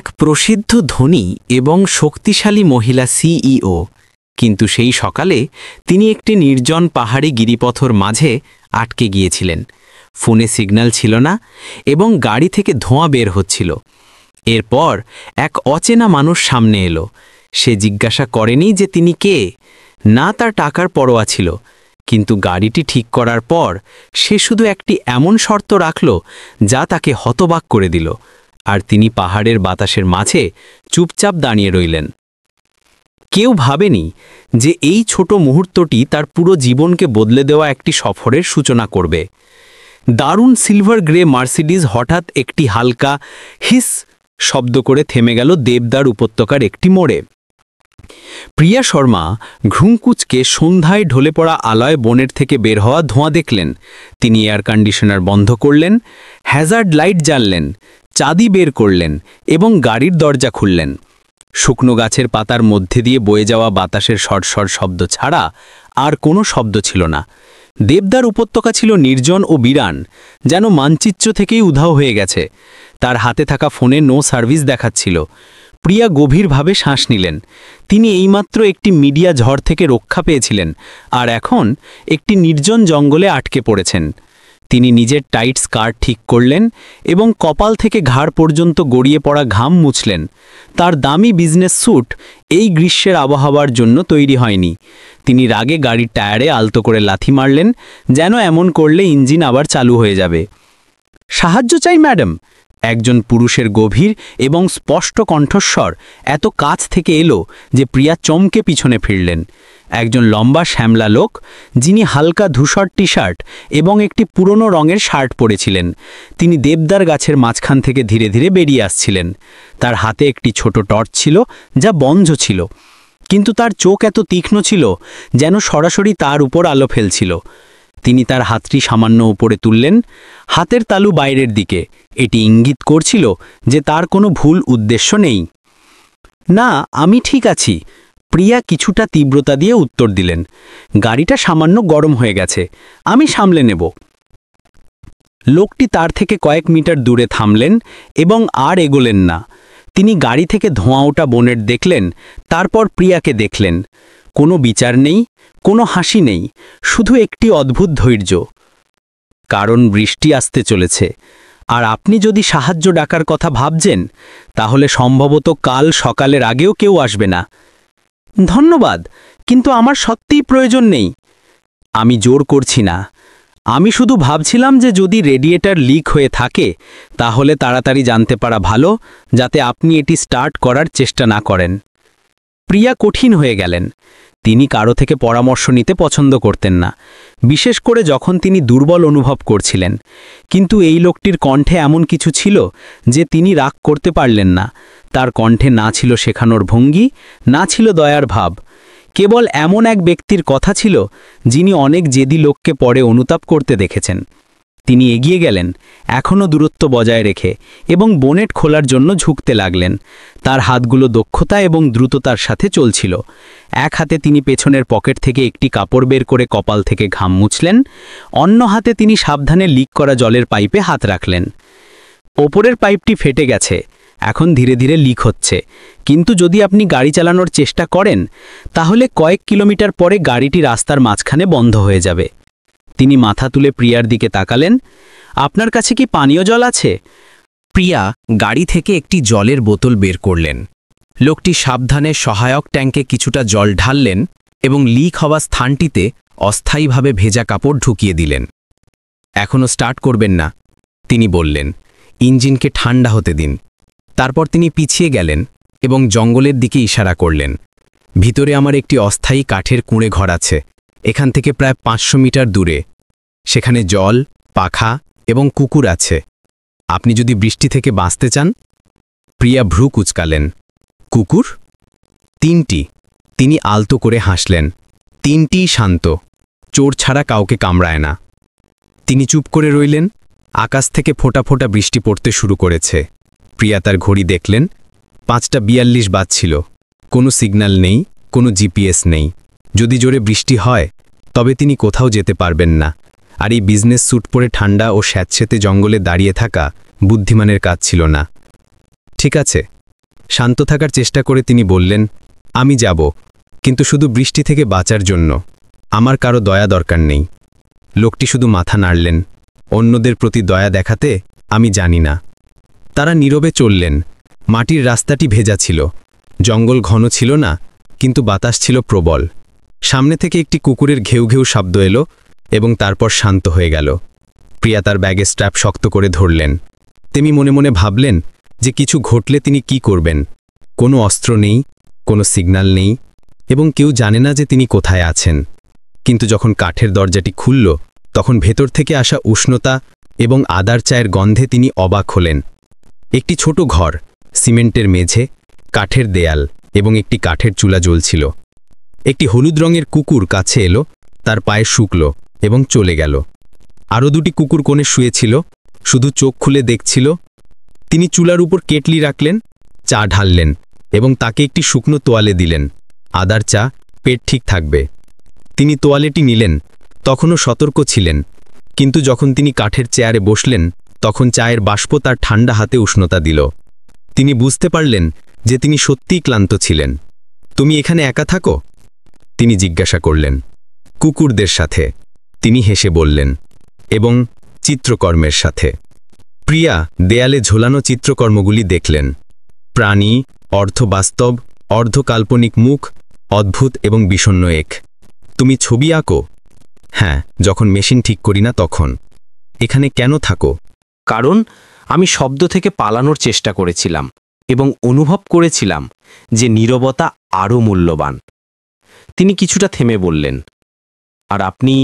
এক প্রসিদ্ধ ধনী এবং শক্তিশালী মহিলা সিইও, কিন্তু সেই সকালে তিনি একটি নির্জন পাহাড়ি গিরিপথর মাঝে আটকে গিয়েছিলেন। ফোনে সিগন্যাল ছিল না এবং গাড়ি থেকে ধোঁয়া বের হচ্ছিল। এরপর এক অচেনা মানুষ সামনে এলো। সে জিজ্ঞাসা করেনি যে তিনি কে, না তার টাকার পরোয়া ছিল, কিন্তু গাড়িটি ঠিক করার পর সে শুধু একটি এমন শর্ত রাখল যা তাকে হতবাক করে দিল, আর তিনি পাহাড়ের বাতাসের মাঝে চুপচাপ দাঁড়িয়ে রইলেন। কেউ ভাবেনি যে এই ছোট মুহূর্তটি তার পুরো জীবনকে বদলে দেওয়া একটি সফরের সূচনা করবে। দারুণ সিলভার গ্রে মার্সিডিজ হঠাৎ একটি হালকা হিস শব্দ করে থেমে গেল দেবদার উপত্যকার একটি মোড়ে। প্রিয়া শর্মা ঘুংকুচকে সন্ধ্যায় ঢলে পড়া আলয় বনের থেকে বের হওয়া ধোঁয়া দেখলেন। তিনি এয়ার কন্ডিশনার বন্ধ করলেন, হ্যাজার্ড লাইট জ্বাললেন, চাবি বের করলেন এবং গাড়ির দরজা খুললেন। শুকনো গাছের পাতার মধ্যে দিয়ে বয়ে যাওয়া বাতাসের সরসর শব্দ ছাড়া আর কোনো শব্দ ছিল না। দেবদার উপত্যকা ছিল নির্জন ও বিরান, যেন মানচিত্র থেকেই উধাও হয়ে গেছে। তার হাতে থাকা ফোনে নো সার্ভিস দেখাচ্ছিল। প্রিয়া গভীরভাবে শ্বাস নিলেন। তিনি এইমাত্র একটি মিডিয়া ঝড় থেকে রক্ষা পেয়েছিলেন, আর এখন একটি নির্জন জঙ্গলে আটকে পড়েছেন। তিনি নিজের টাইট স্কার্ট ঠিক করলেন এবং কপাল থেকে ঘাড় পর্যন্ত গড়িয়ে পড়া ঘাম মুছলেন। তার দামি বিজনেস স্যুট এই গ্রীষ্মের আবহাওয়ার জন্য তৈরি হয়নি। তিনি রাগে গাড়ির টায়ারে আলতো করে লাথি মারলেন, যেন এমন করলে ইঞ্জিন আবার চালু হয়ে যাবে। সাহায্য চাই ম্যাডাম, একজন পুরুষের গভীর এবং স্পষ্ট কণ্ঠস্বর এত কাছ থেকে এলো যে প্রিয়া চমকে পিছনে ফিরলেন। একজন লম্বা শ্যামলা লোক, যিনি হালকা ধূসর টি শার্ট এবং একটি পুরনো রঙের শার্ট পরেছিলেন। তিনি দেবদার গাছের মাঝখান থেকে ধীরে ধীরে বেরিয়ে আসছিলেন। তার হাতে একটি ছোট টর্চ ছিল যা বন্ধ ছিল, কিন্তু তার চোখ এত তীক্ষ্ণ ছিল যেন সরাসরি তার উপর আলো ফেলছিল। তিনি তার হাতটি সামান্য উপরে তুললেন, হাতের তালু বাইরের দিকে। এটি ইঙ্গিত করছিল যে তার কোনো ভুল উদ্দেশ্য নেই। না, আমি ঠিক আছি, প্রিয়া কিছুটা তীব্রতা দিয়ে উত্তর দিলেন। গাড়িটা সামান্য গরম হয়ে গেছে, আমি সামলে নেব। লোকটি তার থেকে কয়েক মিটার দূরে থামলেন এবং আর এগোলেন না। তিনি গাড়ি থেকে ধোঁয়া ওঠা বনের দেখলেন, তারপর প্রিয়াকে দেখলেন। কোনো বিচার নেই, কোনো হাসি নেই, শুধু একটি অদ্ভুত ধৈর্য। কারণ বৃষ্টি আসতে চলেছে, আর আপনি যদি সাহায্য ডাকার কথা ভাবছেন, তাহলে সম্ভবত কাল সকালের আগেও কেউ আসবে না। ধন্যবাদ, কিন্তু আমার সত্যিই প্রয়োজন নেই। আমি জোর করছি না, আমি শুধু ভাবছিলাম যে যদি রেডিয়েটর লিক হয়ে থাকে তাহলে তাড়াতাড়ি জানতে পারা ভালো, যাতে আপনি এটি স্টার্ট করার চেষ্টা না করেন। প্রিয়া কঠিন হয়ে গেলেন। তিনি কারো থেকে পরামর্শ নিতে পছন্দ করতেন না, বিশেষ করে যখন তিনি দুর্বল অনুভব করছিলেন। কিন্তু এই লোকটির কণ্ঠে এমন কিছু ছিল যে তিনি রাগ করতে পারলেন না। তার কণ্ঠে না ছিল শেখানোর ভঙ্গি, না ছিল দয়ার ভাব। কেবল এমন এক ব্যক্তির কথা ছিল যিনি অনেক জেদি লোককে পরে অনুতাপ করতে দেখেছেন। তিনি এগিয়ে গেলেন, এখনও দূরত্ব বজায় রেখে, এবং বোনেট খোলার জন্য ঝুঁকতে লাগলেন। তার হাতগুলো দক্ষতা এবং দ্রুততার সাথে চলছিল। এক হাতে তিনি পেছনের পকেট থেকে একটি কাপড় বের করে কপাল থেকে ঘাম মুছলেন, অন্য হাতে তিনি সাবধানে লিক করা জলের পাইপে হাত রাখলেন। ওপরের পাইপটি ফেটে গেছে, এখন ধীরে ধীরে লিক হচ্ছে, কিন্তু যদি আপনি গাড়ি চালানোর চেষ্টা করেন তাহলে কয়েক কিলোমিটার পরে গাড়িটি রাস্তার মাঝখানে বন্ধ হয়ে যাবে। তিনি মাথা তুলে প্রিয়ার দিকে তাকালেন। আপনার কাছে কি পানীয় জল আছে? প্রিয়া গাড়ি থেকে একটি জলের বোতল বের করলেন। লোকটি সাবধানে সহায়ক ট্যাঙ্কে কিছুটা জল ঢাললেন এবং লিক হওয়া স্থানটিতে অস্থায়ীভাবে ভেজা কাপড় ঢুকিয়ে দিলেন। এখনও স্টার্ট করবেন না, তিনি বললেন। ইঞ্জিনকে ঠান্ডা হতে দিন। তারপর তিনি পিছিয়ে গেলেন এবং জঙ্গলের দিকে ইশারা করলেন। ভিতরে আমার একটি অস্থায়ী কাঠের কুঁড়ে ঘর আছে, এখান থেকে প্রায় 500 মিটার দূরে। সেখানে জল, পাখা এবং কুকুর আছে। আপনি যদি বৃষ্টি থেকে বাঁচতে চান। প্রিয়া ভ্রু কুঁচকালেন। কুকুর? 3টি। তিনি আলতো করে হাসলেন। 3টিই শান্ত, চোর ছাড়া কাউকে কামড়ায় না। তিনি চুপ করে রইলেন। আকাশ থেকে ফোঁটা ফোঁটা বৃষ্টি পড়তে শুরু করেছে। প্রিয়া তার ঘড়ি দেখলেন। 5:42 বাজছিল। কোনো সিগন্যাল নেই, কোনো জিপিএস নেই। যদি জোরে বৃষ্টি হয় তবে তিনি কোথাও যেতে পারবেন না, আর এই বিজনেস স্যুট পরে ঠান্ডা ও স্যাঁতসেঁতে জঙ্গলে দাঁড়িয়ে থাকা বুদ্ধিমানের কাজ ছিল না। ঠিক আছে, শান্ত থাকার চেষ্টা করে তিনি বললেন, আমি যাব, কিন্তু শুধু বৃষ্টি থেকে বাঁচার জন্য। আমার কারো দয়া দরকার নেই। লোকটি শুধু মাথা নাড়লেন। অন্যদের প্রতি দয়া দেখাতে আমি জানি না। তারা নীরবে চললেন। মাটির রাস্তাটি ভেজা ছিল, জঙ্গল ঘন ছিল না, কিন্তু বাতাস ছিল প্রবল। সামনে থেকে একটি কুকুরের ঘেউ ঘেউ শব্দ এলো এবং তারপর শান্ত হয়ে গেল। প্রিয়া তার ব্যাগের স্ট্র্যাপ শক্ত করে ধরলেন। তিনি মনে মনে ভাবলেন যে কিছু ঘটলে তিনি কি করবেন। কোনো অস্ত্র নেই, কোনো সিগন্যাল নেই, এবং কেউ জানে না যে তিনি কোথায় আছেন। কিন্তু যখন কাঠের দরজাটি খুলল, তখন ভেতর থেকে আসা উষ্ণতা এবং আদার চায়ের গন্ধে তিনি অবাক হলেন। একটি ছোট ঘর, সিমেন্টের মেঝে, কাঠের দেয়াল এবং একটি কাঠের চুলা জ্বলছিল। একটি হলুদ রঙের কুকুর কাছে এলো, তার পায়ে শুকল এবং চলে গেল। আরও দুটি কুকুর কোণে শুয়েছিল, শুধু চোখ খুলে দেখছিল। তিনি চুলার উপর কেটলি রাখলেন, চা ঢাললেন এবং তাকে একটি শুকনো তোয়ালে দিলেন। আদার চা, পেট ঠিক থাকবে। তিনি তোয়ালেটি নিলেন, তখনও সতর্ক ছিলেন, কিন্তু যখন তিনি কাঠের চেয়ারে বসলেন, তখন চায়ের বাষ্প তার ঠান্ডা হাতে উষ্ণতা দিল। তিনি বুঝতে পারলেন যে তিনি সত্যিই ক্লান্ত ছিলেন। তুমি এখানে একা থাকো? তিনি জিজ্ঞাসা করলেন। কুকুরদের সাথে, তিনি হেসে বললেন, এবং চিত্রকর্মের সাথে। প্রিয়া দেয়ালে ঝোলানো চিত্রকর্মগুলি দেখলেন। প্রাণী, অর্ধবাস্তব, অর্ধকাল্পনিক মুখ, অদ্ভুত এবং বিষণ্ণ এক। তুমি ছবি আঁকো? হ্যাঁ, যখন মেশিন ঠিক করি না তখন। এখানে কেন থাকো? কারণ আমি শব্দ থেকে পালানোর চেষ্টা করেছিলাম এবং অনুভব করেছিলাম যে নীরবতা আরও মূল্যবান। তিনি কিছুটা থেমে বললেন, আর আপনি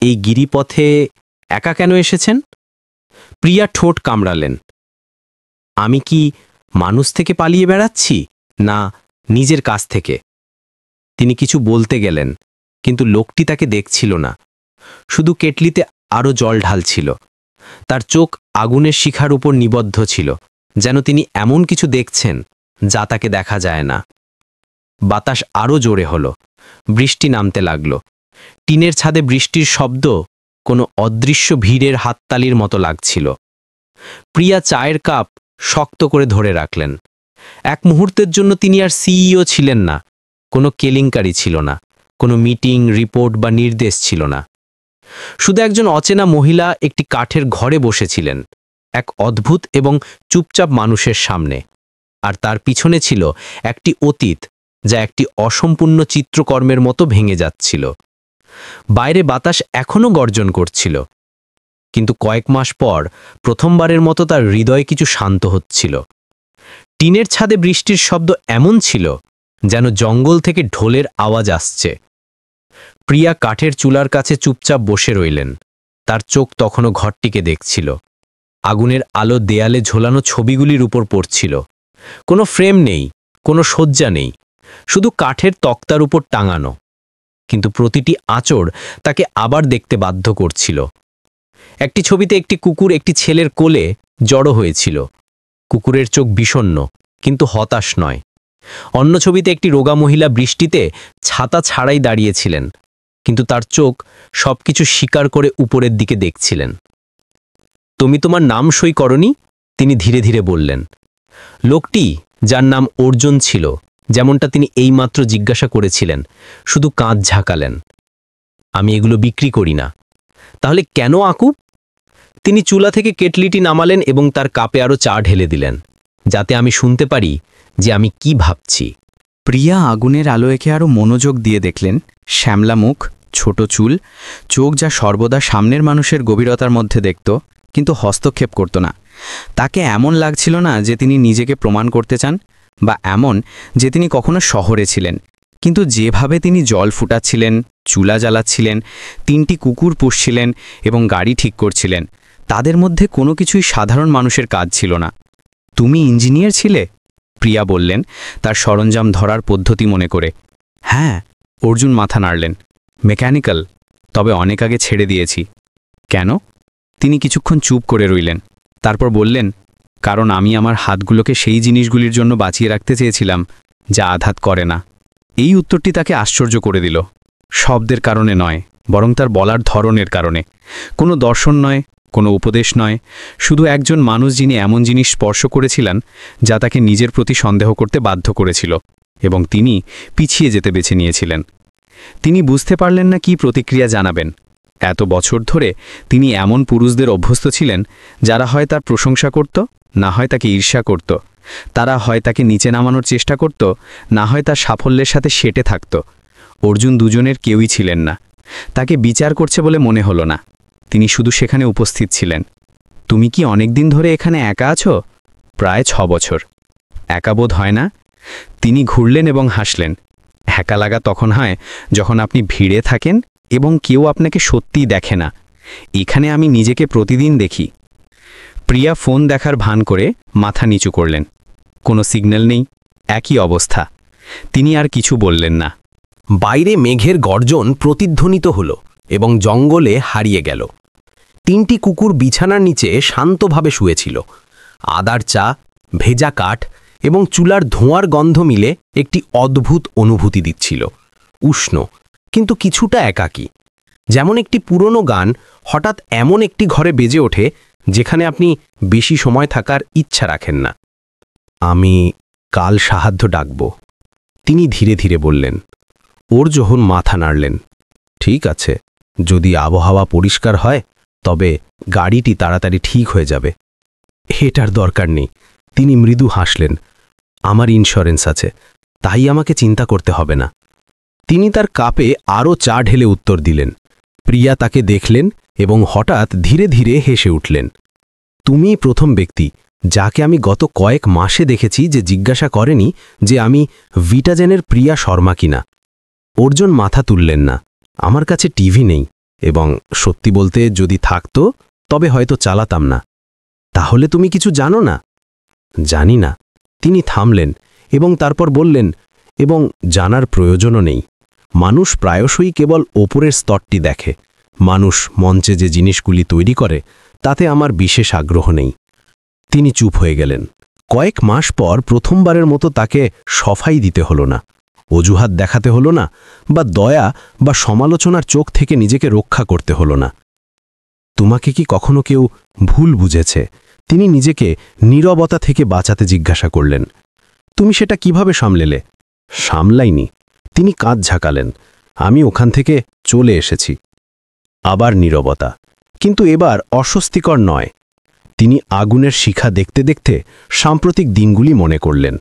এই গিরিপথে একা কেন এসেছেন? প্রিয়া ঠোঁট কামড়ালেন। আমি কি মানুষ থেকে পালিয়ে বেড়াচ্ছি, না নিজের কাছ থেকে? তিনি কিছু বলতে গেলেন, কিন্তু লোকটি তাকে দেখছিল না, শুধু কেটলিতে আরও জল ঢালছিল। তার চোখ আগুনের শিখার উপর নিবদ্ধ ছিল, যেন তিনি এমন কিছু দেখছেন যা তাকে দেখা যায় না। বাতাস আরও জোরে হলো, বৃষ্টি নামতে লাগল। টিনের ছাদে বৃষ্টির শব্দ কোনো অদৃশ্য ভিড়ের হাততালির মতো লাগছিল। প্রিয়া চায়ের কাপ শক্ত করে ধরে রাখলেন। এক মুহূর্তের জন্য তিনি আর সিইও ছিলেন না, কোনো কেলেঙ্কারি ছিল না, কোনো মিটিং, রিপোর্ট বা নির্দেশ ছিল না। শুধু একজন অচেনা মহিলা একটি কাঠের ঘরে বসেছিলেন, এক অদ্ভুত এবং চুপচাপ মানুষের সামনে। আর তার পিছনে ছিল একটি অতীত যা একটি অসম্পূর্ণ চিত্রকর্মের মতো ভেঙে যাচ্ছিল। বাইরে বাতাস এখনও গর্জন করছিল, কিন্তু কয়েক মাস পর প্রথমবারের মতো তার হৃদয় কিছু শান্ত হচ্ছিল। টিনের ছাদে বৃষ্টির শব্দ এমন ছিল যেন জঙ্গল থেকে ঢোলের আওয়াজ আসছে। প্রিয়া কাঠের চুলার কাছে চুপচাপ বসে রইলেন। তার চোখ তখনও ঘরটিকে দেখছিল। আগুনের আলো দেয়ালে ঝোলানো ছবিগুলির উপর পড়ছিল। কোনো ফ্রেম নেই, কোনো সজ্জা নেই, শুধু কাঠের তক্তার উপর টাঙানো। কিন্তু প্রতিটি আঁচড় তাকে আবার দেখতে বাধ্য করছিল। একটি ছবিতে একটি কুকুর একটি ছেলের কোলে জড়ো হয়েছিল। কুকুরের চোখ বিষণ্ণ, কিন্তু হতাশ নয়। অন্য ছবিতে একটি রোগা মহিলা বৃষ্টিতে ছাতা ছাড়াই দাঁড়িয়েছিলেন, কিন্তু তার চোখ সবকিছু স্বীকার করে উপরের দিকে দেখছিলেন। তুমি তোমার নাম সই করনি? তিনি ধীরে ধীরে বললেন। লোকটি, যার নাম অর্জুন ছিল, যেমনটা তিনি এইমাত্র জিজ্ঞাসা করেছিলেন, শুধু কাঁধ ঝাঁকালেন। আমি এগুলো বিক্রি করি না। তাহলে কেন আঁকুব? তিনি চুলা থেকে কেটলিটি নামালেন এবং তার কাপে আরও চা ঢেলে দিলেন, যাতে আমি শুনতে পারি যে আমি কি ভাবছি। প্রিয়া আগুনের আলো একে আরও মনোযোগ দিয়ে দেখলেন। শ্যামলা মুখ, ছোট চুল, চোখ যা সর্বদা সামনের মানুষের গভীরতার মধ্যে দেখত, কিন্তু হস্তক্ষেপ করত না। তাকে এমন লাগছিল না যে তিনি নিজেকে প্রমাণ করতে চান, বা এমন যে তিনি কখনো শহরে ছিলেন। কিন্তু যেভাবে তিনি জল ফুটাচ্ছিলেন, চুলা জ্বালাচ্ছিলেন, 3টি কুকুর পুষছিলেন এবং গাড়ি ঠিক করছিলেন, তাদের মধ্যে কোনো কিছুই সাধারণ মানুষের কাজ ছিল না। তুমি ইঞ্জিনিয়ার ছিলে? প্রিয়া বললেন, তার সরঞ্জাম ধরার পদ্ধতি মনে করে। হ্যাঁ, অর্জুন মাথা নাড়লেন। মেকানিক্যাল, তবে অনেক আগে ছেড়ে দিয়েছি। কেন? তিনি কিছুক্ষণ চুপ করে রইলেন, তারপর বললেন, কারণ আমি আমার হাতগুলোকে সেই জিনিসগুলির জন্য বাঁচিয়ে রাখতে চেয়েছিলাম যা আঘাত করে না। এই উত্তরটি তাকে আশ্চর্য করে দিল। শব্দের কারণে নয়, বরং তার বলার ধরনের কারণে। কোনো দর্শন নয়, কোনো উপদেশ নয়, শুধু একজন মানুষ যিনি এমন জিনিস স্পর্শ করেছিলেন যা তাকে নিজের প্রতি সন্দেহ করতে বাধ্য করেছিল, এবং তিনি পিছিয়ে যেতে বেছে নিয়েছিলেন। তিনি বুঝতে পারলেন না কী প্রতিক্রিয়া জানাবেন। এত বছর ধরে তিনি এমন পুরুষদের অভ্যস্ত ছিলেন যারা হয় তার প্রশংসা করত, না হয় তাকে ঈর্ষা করত। তারা হয় তাকে নিচে নামানোর চেষ্টা করত, না হয় তার সাফল্যের সাথে সেটে থাকত। অর্জুন দুজনের কেউই ছিলেন না। তাকে বিচার করছে বলে মনে হলো না, তিনি শুধু সেখানে উপস্থিত ছিলেন। তুমি কি অনেক দিন ধরে এখানে একা আছো? প্রায় 6 বছর। একা বোধ হয় না? তিনি ঘুরলেন এবং হাসলেন। একা লাগা তখন হয় যখন আপনি ভিড়ে থাকেন এবং কেউ আপনাকে সত্যিই দেখে না। এখানে আমি নিজেকে প্রতিদিন দেখি। প্রিয়া ফোন দেখার ভান করে মাথা নিচু করলেন। কোনো সিগন্যাল নেই, একই অবস্থা। তিনি আর কিছু বললেন না। বাইরে মেঘের গর্জন প্রতিধ্বনিত হল এবং জঙ্গলে হারিয়ে গেল। 3টি কুকুর বিছানার নিচে শান্তভাবে শুয়েছিল। আদার চা, ভেজা কাঠ এবং চুলার ধোঁয়ার গন্ধ মিলে একটি অদ্ভুত অনুভূতি দিচ্ছিল। উষ্ণ, কিন্তু কিছুটা একাকী। যেমন একটি পুরনো গান হঠাৎ এমন একটি ঘরে বেজে ওঠে যেখানে আপনি বেশি সময় থাকার ইচ্ছা রাখেন না। আমি কাল সাহায্য ডাকব, তিনি ধীরে ধীরে বললেন। যখন মাথা নাড়লেন। ঠিক আছে, যদি আবহাওয়া পরিষ্কার হয় তবে গাড়িটি তাড়াতাড়ি ঠিক হয়ে যাবে। এটার দরকার নেই, তিনি মৃদু হাসলেন। আমার ইন্স্যুরেন্স আছে, তাই আমাকে চিন্তা করতে হবে না। তিনি তার কাপে আরও চা ঢেলে উত্তর দিলেন। প্রিয়া তাকে দেখলেন এবং হঠাৎ ধীরে ধীরে হেসে উঠলেন। তুমিই প্রথম ব্যক্তি যাকে আমি গত কয়েক মাসে দেখেছি যে জিজ্ঞাসা করেনি যে আমি ভিটাজেনের প্রিয়া শর্মা কিনা। অর্জুন মাথা তুললেন না। আমার কাছে টিভি নেই, এবং সত্যি বলতে যদি থাকতো তবে হয়তো চালাতাম না। তাহলে তুমি কিছু জানো না? জানি না। তিনি থামলেন এবং তারপর বললেন, এবং জানার প্রয়োজনও নেই। মানুষ প্রায়শই কেবল ওপরের স্তরটি দেখে। মানুষ মঞ্চে যে জিনিসগুলি তৈরি করে তাতে আমার বিশেষ আগ্রহ নেই। তিনি চুপ হয়ে গেলেন। কয়েক মাস পর প্রথমবারের মতো তাকে সফাই দিতে হলো না, অজুহাত দেখাতে হলো না, বা দয়া বা সমালোচনার চোখ থেকে নিজেকে রক্ষা করতে হলো না। তোমাকে কি কখনো কেউ ভুল বুঝেছে? তিনি নিজেকে নীরবতা থেকে বাঁচাতে জিজ্ঞাসা করলেন। তুমি সেটা কিভাবে সামলেলে? সামলাইনি, তিনি কাঁধ ঝাঁকালেন। আমি ওখান থেকে চলে এসেছি। আবার নীরবতা, কিন্তু এবার অস্বস্তিকর নয়। তিনি আগুনের শিখা দেখতে দেখতে সাম্প্রতিক দিনগুলি মনে করলেন।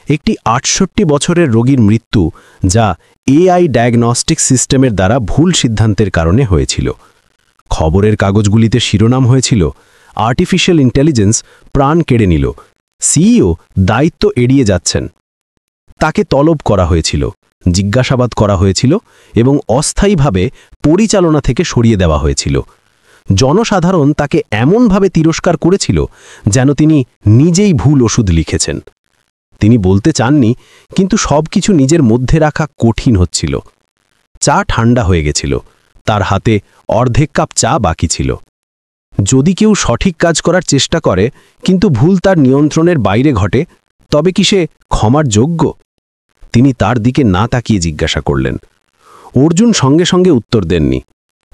একটি ৬৮ বছরের রোগীর মৃত্যু, যা এআই ডায়াগনস্টিক সিস্টেমের দ্বারা ভুল সিদ্ধান্তের কারণে হয়েছিল। খবরের কাগজগুলিতে শিরোনাম হয়েছিল, আর্টিফিশিয়াল ইন্টেলিজেন্স প্রাণ কেড়ে নিল, সিইও দায়িত্ব এড়িয়ে যাচ্ছেন। তাকে তলব করা হয়েছিল, জিজ্ঞাসাবাদ করা হয়েছিল এবং অস্থায়ীভাবে পরিচালনা থেকে সরিয়ে দেওয়া হয়েছিল। জনসাধারণ তাকে এমনভাবে তিরস্কার করেছিল যেন তিনি নিজেই ভুল ওষুধ লিখেছেন। তিনি বলতে চাননি, কিন্তু সবকিছু নিজের মধ্যে রাখা কঠিন হচ্ছিল। চা ঠান্ডা হয়ে গেছিল, তার হাতে অর্ধেক কাপ চা বাকি ছিল। যদি কেউ সঠিক কাজ করার চেষ্টা করে কিন্তু ভুল তার নিয়ন্ত্রণের বাইরে ঘটে, তবে কি সে ক্ষমার যোগ্য? তিনি তার দিকে না তাকিয়ে জিজ্ঞাসা করলেন। অর্জুন সঙ্গে সঙ্গে উত্তর দেননি।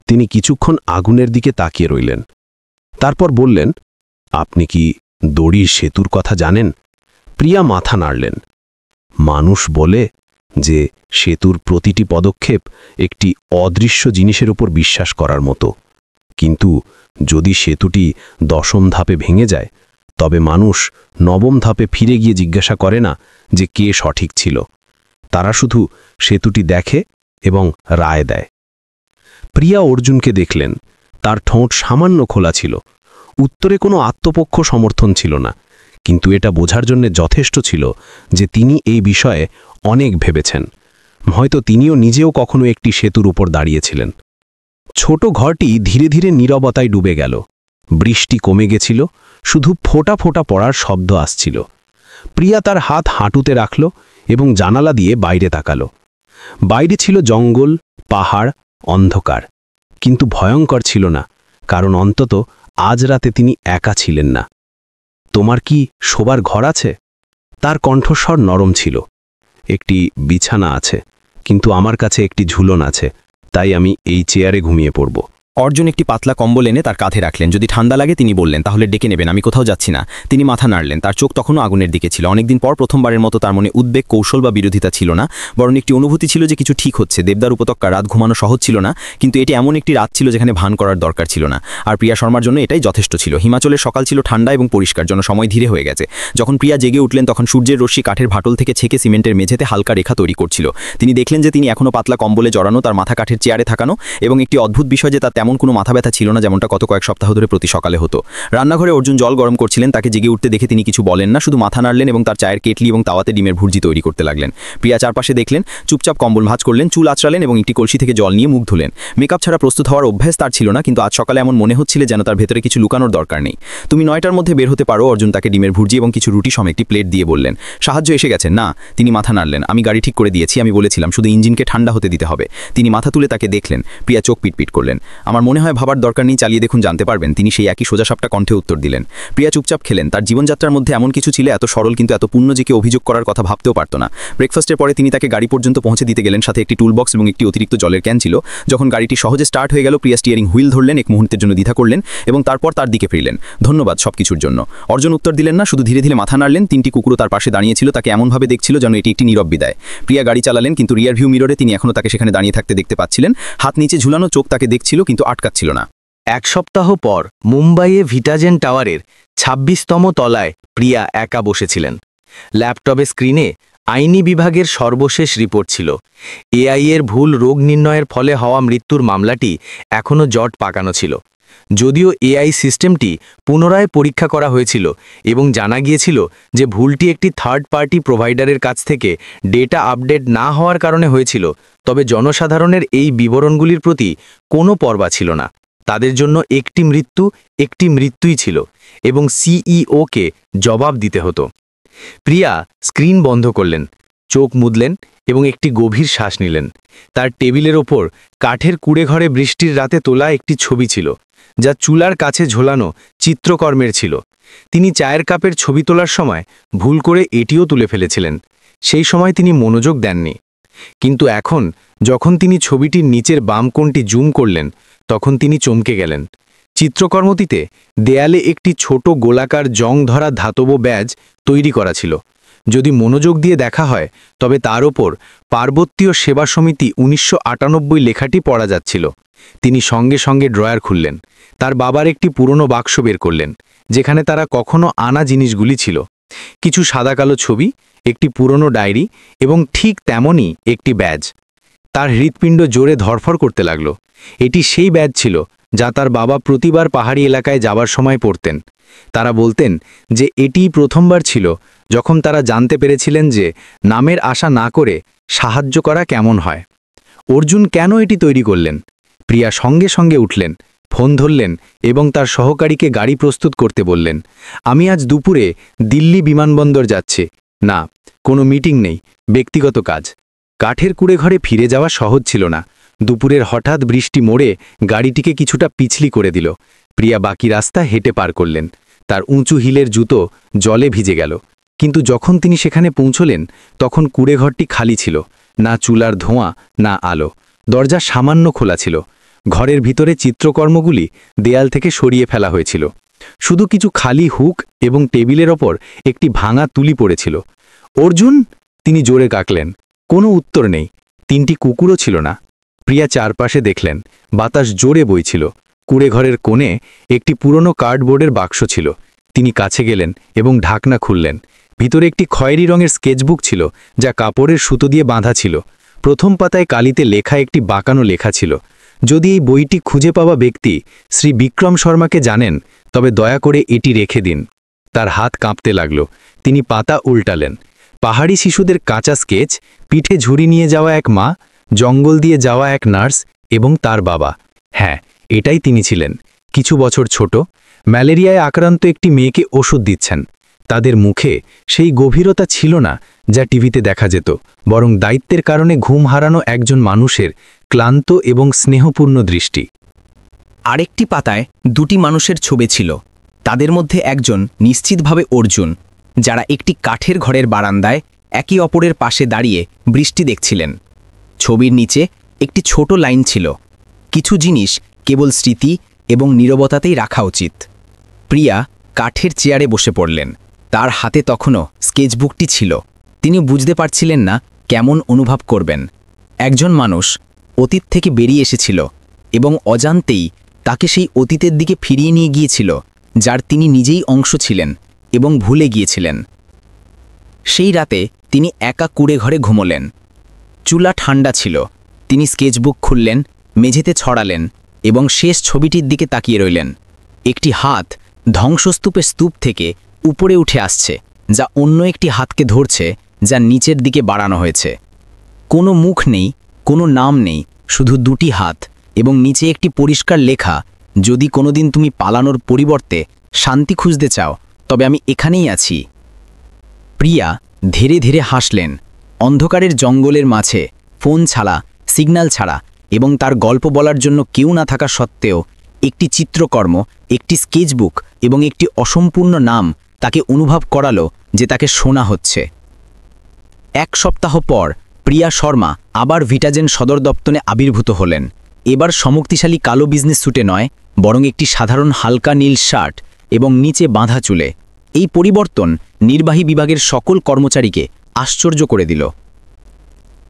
তিনি কিছুক্ষণ আগুনের দিকে তাকিয়ে রইলেন। তারপর বললেন, আপনি কি দড়ির সেতুর কথা জানেন? প্রিয়া মাথা নাড়লেন। মানুষ বলে যে সেতুর প্রতিটি পদক্ষেপ একটি অদৃশ্য জিনিসের উপর বিশ্বাস করার মতো, কিন্তু যদি সেতুটি ১০ম ধাপে ভেঙে যায় তবে মানুষ ৯ম ধাপে ফিরে গিয়ে জিজ্ঞাসা করে না যে কে সঠিক ছিল। তারা শুধু সেতুটি দেখে এবং রায় দেয়। প্রিয়া অর্জুনকে দেখলেন। তার ঠোঁট সামান্য খোলা ছিল। উত্তরে কোনো আত্মপক্ষ সমর্থন ছিল না, কিন্তু এটা বোঝার জন্য যথেষ্ট ছিল যে তিনি এই বিষয়ে অনেক ভেবেছেন। হয়তো তিনিও নিজেও কখনো একটি সেতুর উপর দাঁড়িয়েছিলেন। ছোট ঘরটি ধীরে ধীরে নীরবতায় ডুবে গেল। বৃষ্টি কমে গেছিল, শুধু ফোঁটা ফোঁটা পড়ার শব্দ আসছিল। প্রিয়া তার হাত হাঁটুতে রাখল এবং জানালা দিয়ে বাইরে তাকালো। বাইরে ছিল জঙ্গল, পাহাড়, অন্ধকার, কিন্তু ভয়ঙ্কর ছিল না, কারণ অন্তত আজ রাতে তিনি একা ছিলেন না। তোমার কি শোবার ঘর আছে? তার কণ্ঠস্বর নরম ছিল। একটি বিছানা আছে, কিন্তু আমার কাছে একটি ঝুলন আছে, তাই আমি এই চেয়ারে ঘুমিয়ে পড়ব। অর্জুন একটি পাতলা কম্বল এনে তার কাঁধে রাখলেন। যদি ঠান্ডা লাগে তিনি বললেন, তাহলে ডেকে নেবেন, আমি কোথাও যাচ্ছি না। তিনি মাথা নাড়লেন। তার চোখ তখনও আগুনের দিকে ছিল। অনেকদিন পর প্রথমবারের মতো তার মনে উদ্বেগ, কৌশল বা বিরোধিতা ছিল না, বরং একটি অনুভূতি ছিল যে কিছু ঠিক হচ্ছে। দেবদার উপত্যকা, রাত ঘুমানো সহজ ছিল না, কিন্তু এটি এমন একটি রাত ছিল যেখানে ভান করার দরকার ছিল না। আর প্রিয়া শর্মার জন্য এটাই যথেষ্ট ছিল। হিমাচলের সকাল ছিল ঠান্ডা এবং পরিষ্কার, জন্য সময় ধীরে হয়ে গেছে। যখন প্রিয়া জেগে উঠলেন তখন সূর্যের রশ্মি কাঠের ভাটল থেকে ছেঁকে সিমেন্টের মেঝেতে হালকা রেখা তৈরি করছিল। তিনি দেখলেন যে তিনি এখনও পাতলা কম্বলে জড়ানো, তার মাথা কাঠের চেয়ারে থাকানো, এবং একটি অদ্ভুত বিষয় যে তার তেমন কোনো মাথা ব্যথা ছিল না যেমনটা গত কয়েক সপ্তাহ ধরে প্রতি সকালে হতো। রান্নাঘরে অর্জুন জল গরম করছিলেন। তাকে জেগে উঠতে দেখে তিনি কিছু বলেন না, শুধু মাথা নাড়লেন এবং তার চায়ের কেটলি এবং তাওয়াতে ডিমের ভুর্জি তৈরি করতে লাগলেন। প্রিয়া চারপাশে দেখলেন, চুপচাপ কম্বল ভাঁজ করলেন, চুল আঁচড়ালেন এবং একটি কলসি থেকে জল নিয়ে মুখ ধুলেন। মেকআপ ছাড়া প্রস্তুত হওয়ার অভ্যাস তার ছিল না, কিন্তু আজ সকালে এমন মনে হচ্ছিল যেন তার ভেতরে কিছু লুকানোর দরকার নেই। তুমি 9টার মধ্যে বের হতে পারো, অর্জুন তাকে ডিমের ভুর্জি এবং কিছু রুটি সহ একটি প্লেট দিয়ে বললেন। সাহায্য এসে গেছে? না। তিনি মাথা নাড়লেন। আমি গাড়ি ঠিক করে দিয়েছি, আমি বলেছিলাম শুধু ইঞ্জিনকে ঠান্ডা হতে দিতে হবে। তিনি মাথা তুলে তাকে দেখলেন। প্রিয়া চোখ পিটপিট করলেন। আমার মনে হয় ভাবার দরকার নেই, চালিয়ে দেখুন, জানতে পারবেন। তিনি সেই একই সোজাসাপটা কণ্ঠে উত্তর দিলেন। প্রিয়া চুপচাপ খেলেন। তার জীবনযাত্রার মধ্যে এমন কিছু ছিল এত সরল কিন্তু এত পূর্ণ যে কেউ অভিযোগ করার কথা ভাবতেও পারত না। ব্রেকফাস্টের পরে তিনি তাকে গাড়ি পর্যন্ত পৌঁছে দিতে গেলেন, সাথে একটি টুলবক্স এবং একটি অতিরিক্ত জলের ক্যান ছিল। যখন গাড়িটি সহজে স্টার্ট হয়ে গেল, প্রিয়া স্টিয়ারিং হুইল ধরলেন, এক মুহূর্তের জন্য দ্বিধা করলেন এবং তারপর তার দিকে ফিরলেন। ধন্যবাদ সবকিছুর জন্য। অর্জুন উত্তর দিলেন না, শুধু ধীরে ধীরে মাথা নাড়লেন। 3টি কুকুরও তার পাশে দাঁড়িয়েছিল, তাকে এমনভাবে দেখছিল যেন এটি একটি নীরব বিদায়। প্রিয়া গাড়ি চালালেন, কিন্তু রিয়ার ভিউ মিররে তিনি এখনও তাকে সেখানে দাঁড়িয়ে থাকতে দেখতে পাচ্ছিলেন। হাত নিচে ঝুলানো, চোখ তাকে দেখছিল কিন্তু আটকাচ্ছিল না। এক সপ্তাহ পর মুম্বাইয়ে ভিটাজেন টাওয়ারের 26তম তলায় প্রিয়া একা বসেছিলেন। ল্যাপটপে স্ক্রিনে আইনি বিভাগের সর্বশেষ রিপোর্ট ছিল। এআই এর ভুল রোগ নির্ণয়ের ফলে হওয়া মৃত্যুর মামলাটি এখনও জট পাকানো ছিল। যদিও এআই সিস্টেমটি পুনরায় পরীক্ষা করা হয়েছিল এবং জানা গিয়েছিল যে ভুলটি একটি থার্ড পার্টি প্রোভাইডারের কাছ থেকে ডেটা আপডেট না হওয়ার কারণে হয়েছিল, তবে জনসাধারণের এই বিবরণগুলির প্রতি কোনো পরবা ছিল না। তাদের জন্য একটি মৃত্যুই ছিল এবং সিইওকে জবাব দিতে হতো। প্রিয়া স্ক্রিন বন্ধ করলেন, চোখ মুদলেন এবং একটি গভীর শ্বাস নিলেন। তার টেবিলের ওপর কাঠের কুঁড়েঘরে বৃষ্টির রাতে তোলা একটি ছবি ছিল, যা চুলার কাছে ঝোলানো চিত্রকর্মের ছিল। তিনি চায়ের কাপের ছবি তোলার সময় ভুল করে এটিও তুলে ফেলেছিলেন। সেই সময় তিনি মনোযোগ দেননি, কিন্তু এখন যখন তিনি ছবিটির নিচের বাম কোণটি জুম করলেন তখন তিনি চমকে গেলেন। চিত্রকর্মটিতে দেয়ালে একটি ছোট গোলাকার জং ধরা ধাতব ব্যাজ তৈরি করা ছিল। যদি মনোযোগ দিয়ে দেখা হয় তবে তার ওপর পার্বতীয় সেবা সমিতি 1998 লেখাটি পড়া যাচ্ছিল। তিনি সঙ্গে সঙ্গে ড্রয়ার খুললেন। তার বাবার একটি পুরনো বাক্স বের করলেন, যেখানে তারা কখনো আনা জিনিসগুলি ছিল। কিছু সাদা কালো ছবি, একটি পুরনো ডায়েরি এবং ঠিক তেমনই একটি ব্যাজ। তার হৃৎপিণ্ড জোরে ধরফর করতে লাগল। এটি সেই ব্যাজ ছিল যা তার বাবা প্রতিবার পাহাড়ি এলাকায় যাবার সময় পড়তেন। তারা বলতেন যে এটিই প্রথমবার ছিল যখন তারা জানতে পেরেছিলেন যে নামের আশা না করে সাহায্য করা কেমন হয়। অর্জুন কেন এটি তৈরি করলেন? প্রিয়া সঙ্গে সঙ্গে উঠলেন, ফোন ধরলেন এবং তার সহকারীকে গাড়ি প্রস্তুত করতে বললেন। আমি আজ দুপুরে দিল্লি বিমানবন্দর যাচ্ছি। না, কোনো মিটিং নেই, ব্যক্তিগত কাজ। কাঠের কুঁড়েঘরে ফিরে যাওয়া সহজ ছিল না। দুপুরের হঠাৎ বৃষ্টি মোড়ে গাড়িটিকে কিছুটা পিছলি করে দিল। প্রিয়া বাকি রাস্তা হেঁটে পার করলেন। তার উঁচু হিলের জুতো জলে ভিজে গেল, কিন্তু যখন তিনি সেখানে পৌঁছলেন তখন কুঁড়েঘরটি খালি ছিল। না চুলার ধোঁয়া, না আলো। দরজা সামান্য খোলা ছিল। ঘরের ভিতরে চিত্রকর্মগুলি দেয়াল থেকে সরিয়ে ফেলা হয়েছিল। শুধু কিছু খালি হুক এবং টেবিলের ওপর একটি ভাঙা তুলি পড়েছিল। অর্জুন, তিনি জোরে কাকলেন। কোনো উত্তর নেই। 3টি কুকুরও ছিল না। প্রিয়া চারপাশে দেখলেন। বাতাস জোরে বইছিল। কুঁড়েঘরের কোণে একটি পুরনো কার্ডবোর্ডের বাক্স ছিল। তিনি কাছে গেলেন এবং ঢাকনা খুললেন। ভিতরে একটি খয়েরি রঙের স্কেচবুক ছিল, যা কাপড়ের সুতো দিয়ে বাঁধা ছিল। প্রথম পাতায় কালিতে লেখা একটি বাঁকানো লেখা ছিল। যদি এই বইটি খুঁজে পাওয়া ব্যক্তি শ্রী বিক্রম শর্মাকে জানেন তবে দয়া করে এটি রেখে দিন। তার হাত কাঁপতে লাগল। তিনি পাতা উল্টালেন। পাহাড়ি শিশুদের কাঁচা স্কেচ, পিঠে ঝুড়ি নিয়ে যাওয়া এক মা, জঙ্গল দিয়ে যাওয়া এক নার্স এবং তার বাবা। হ্যাঁ, এটাই তিনি ছিলেন। কিছু বছর ছোট, ম্যালেরিয়ায় আক্রান্ত একটি মেয়েকে ওষুধ দিচ্ছেন। তাদের মুখে সেই গভীরতা ছিল না যা টিভিতে দেখা যেত, বরং দায়িত্বের কারণে ঘুম হারানো একজন মানুষের ক্লান্ত এবং স্নেহপূর্ণ দৃষ্টি। আরেকটি পাতায় 2টি মানুষের ছবি ছিল। তাদের মধ্যে একজন নিশ্চিতভাবে অর্জুন, যারা একটি কাঠের ঘরের বারান্দায় একে অপরের পাশে দাঁড়িয়ে বৃষ্টি দেখছিলেন। ছবির নিচে একটি ছোট লাইন ছিল, কিছু জিনিস কেবল স্মৃতি এবং নীরবতাতেই রাখা উচিত। প্রিয়া কাঠের চেয়ারে বসে পড়লেন। তার হাতে তখনও স্কেচবুকটি ছিল। তিনি বুঝতে পারছিলেন না কেমন অনুভব করবেন। একজন মানুষ অতীত থেকে বেরিয়ে এসেছিল এবং অজান্তেই তাকে সেই অতীতের দিকে ফিরিয়ে নিয়ে গিয়েছিল, যার তিনি নিজেই অংশ ছিলেন এবং ভুলে গিয়েছিলেন। সেই রাতে তিনি একা কুঁড়ে ঘরে ঘুমোলেন। চুলা ঠান্ডা ছিল। তিনি স্কেচবুক খুললেন, মেঝেতে ছড়ালেন এবং শেষ ছবিটির দিকে তাকিয়ে রইলেন। একটি হাত ধ্বংসস্তূপের স্তূপ থেকে উপরে উঠে আসছে, যা অন্য একটি হাতকে ধরছে, যা নিচের দিকে বাড়ানো হয়েছে। কোনো মুখ নেই, কোনো নাম নেই, শুধু দুটি হাত এবং নিচে একটি পরিষ্কার লেখা, যদি কোনোদিন তুমি পালানোর পরিবর্তে শান্তি খুঁজতে চাও, তবে আমি এখানেই আছি। প্রিয়া ধীরে ধীরে হাসলেন। অন্ধকারের জঙ্গলের মাঝে, ফোন ছাড়া, সিগন্যাল ছাড়া এবং তার গল্প বলার জন্য কেউ না থাকা সত্ত্বেও একটি চিত্রকর্ম, একটি স্কেচবুক এবং একটি অসম্পূর্ণ নাম তাকে অনুভব করালো যে তাকে শোনা হচ্ছে। 1 সপ্তাহ পর প্রিয়া শর্মা আবার ভিটাজেন সদর দপ্তরে আবির্ভূত হলেন। এবার শক্তিশালী কালো বিজনেস স্যুটে নয়, বরং একটি সাধারণ হালকা নীল শার্ট এবং নিচে বাঁধা চুলে। এই পরিবর্তন নির্বাহী বিভাগের সকল কর্মচারীকে আশ্চর্য করে দিল।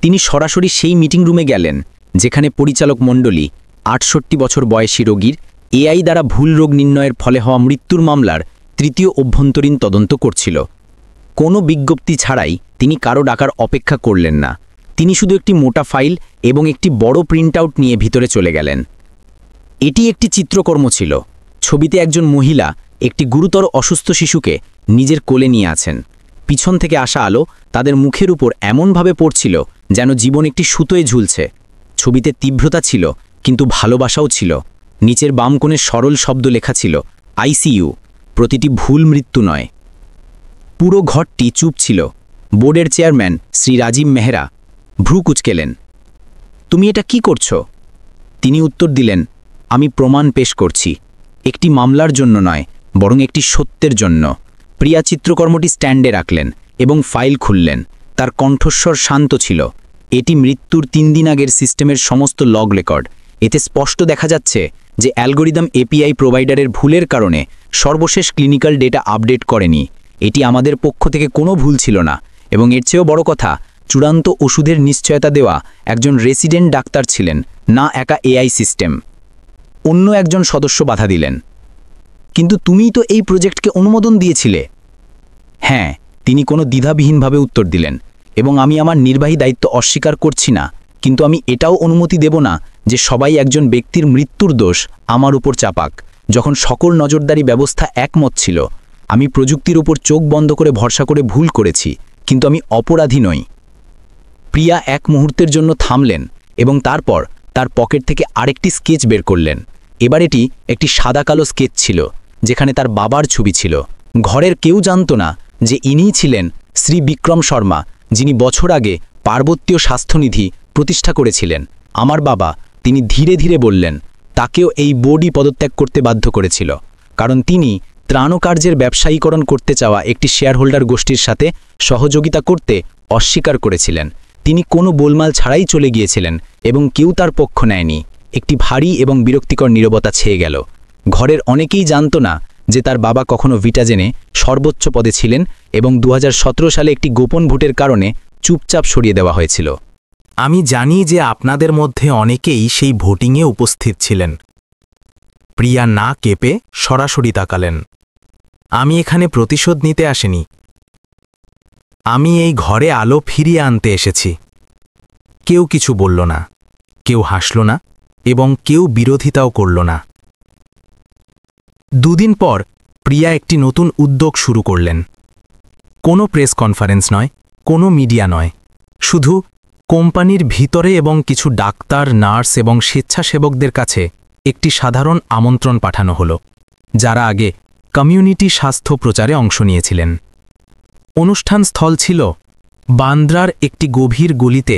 তিনি সরাসরি সেই মিটিং রুমে গেলেন যেখানে পরিচালক মণ্ডলী 68 বছর বয়সী রোগীর এআই দ্বারা ভুল রোগ নির্ণয়ের ফলে হওয়া মৃত্যুর মামলার তৃতীয় অভ্যন্তরীণ তদন্ত করছিল। কোনো বিজ্ঞপ্তি ছাড়াই তিনি কারো ডাকার অপেক্ষা করলেন না। তিনি শুধু একটি মোটা ফাইল এবং একটি বড় প্রিন্টআউট নিয়ে ভিতরে চলে গেলেন। এটি একটি চিত্রকর্ম ছিল। ছবিতে একজন মহিলা একটি গুরুতর অসুস্থ শিশুকে নিজের কোলে নিয়ে আছেন। পিছন থেকে আসা আলো তাদের মুখের উপর এমনভাবে পড়ছিল যেন জীবন একটি সুতোয় ঝুলছে। ছবিতে তীব্রতা ছিল, কিন্তু ভালোবাসাও ছিল। নিচের বাম কোণে সরল শব্দ লেখা ছিল, আইসিইউ, প্রতিটি ভুল মৃত্যু নয়। পুরো ঘরটি চুপ ছিল। বোর্ডের চেয়ারম্যান শ্রী রাজীব মেহরা ভ্রু কুঁচকেলেন। তুমি এটা কি করছো? তিনি উত্তর দিলেন, আমি প্রমাণ পেশ করছি, একটি মামলার জন্য নয়, বরং একটি সত্যের জন্য। প্রিয়া চিত্রকর্মটি স্ট্যান্ডে রাখলেন এবং ফাইল খুললেন। তার কণ্ঠস্বর শান্ত ছিল। এটি মৃত্যুর 3 দিন আগের সিস্টেমের সমস্ত লগ রেকর্ড। এতে স্পষ্ট দেখা যাচ্ছে যে অ্যালগোরিদম এপিআই প্রোভাইডারের ভুলের কারণে সর্বশেষ ক্লিনিক্যাল ডেটা আপডেট করেনি। এটি আমাদের পক্ষ থেকে কোনো ভুল ছিল না, এবং এর চেয়েও বড় কথা, চূড়ান্ত ওষুধের নিশ্চয়তা দেওয়া একজন রেসিডেন্ট ডাক্তার ছিলেন, না একা এআই সিস্টেম। অন্য একজন সদস্য বাধা দিলেন, কিন্তু তুমিই তো এই প্রজেক্টকে অনুমোদন দিয়েছিলে। হ্যাঁ, তিনি কোনো দ্বিধাবিহীনভাবে উত্তর দিলেন, এবং আমি আমার নির্বাহী দায়িত্ব অস্বীকার করছি না, কিন্তু আমি এটাও অনুমতি দেব না যে সবাই একজন ব্যক্তির মৃত্যুর দোষ আমার উপর চাপাক, যখন সকল নজরদারি ব্যবস্থা একমত ছিল। আমি প্রযুক্তির উপর চোখ বন্ধ করে ভরসা করে ভুল করেছি, কিন্তু আমি অপরাধী নই। প্রিয়া এক মুহূর্তের জন্য থামলেন এবং তারপর তার পকেট থেকে আরেকটি স্কেচ বের করলেন। এবার এটি একটি সাদা কালো স্কেচ ছিল, যেখানে তার বাবার ছবি ছিল। ঘরের কেউ জানত না যে ইনিই ছিলেন শ্রী বিক্রম শর্মা, যিনি বছর আগে পার্বত্য স্বাস্থ্যনিধি প্রতিষ্ঠা করেছিলেন। আমার বাবা, তিনি ধীরে ধীরে বললেন, তাকেও এই বোর্ডই পদত্যাগ করতে বাধ্য করেছিল, কারণ তিনি ত্রাণকার্যের ব্যবসায়ীকরণ করতে চাওয়া একটি শেয়ারহোল্ডার গোষ্ঠীর সাথে সহযোগিতা করতে অস্বীকার করেছিলেন। তিনি কোনো গোলমাল ছাড়াই চলে গিয়েছিলেন এবং কেউ তার পক্ষ নেয়নি। একটি ভারী এবং বিরক্তিকর নীরবতা ছেয়ে গেল। ঘরের অনেকেই জানত না যে তার বাবা কখনো ভিটাজেনে সর্বোচ্চ পদে ছিলেন এবং 2017 সালে একটি গোপন ভোটের কারণে চুপচাপ সরিয়ে দেওয়া হয়েছিল। আমি জানি যে আপনাদের মধ্যে অনেকেই সেই ভোটিংয়ে উপস্থিত ছিলেন। প্রিয়া না কেঁপে সরাসরি তাকালেন। আমি এখানে প্রতিশোধ নিতে আসিনি। আমি এই ঘরে আলো ফিরিয়ে আনতে এসেছি। কেউ কিছু বলল না, কেউ হাসল না, এবং কেউ বিরোধিতাও করল না। 2 দিন পর প্রিয়া একটি নতুন উদ্যোগ শুরু করলেন। কোনো প্রেস কনফারেন্স নয়, কোনো মিডিয়া নয়, শুধু কোম্পানির ভিতরে এবং কিছু ডাক্তার, নার্স এবং স্বেচ্ছাসেবকদের কাছে একটি সাধারণ আমন্ত্রণ পাঠানো হলো, যারা আগে কমিউনিটি স্বাস্থ্য প্রচারে অংশ নিয়েছিলেন। অনুষ্ঠান স্থল ছিল বান্দ্রার একটি গভীর গলিতে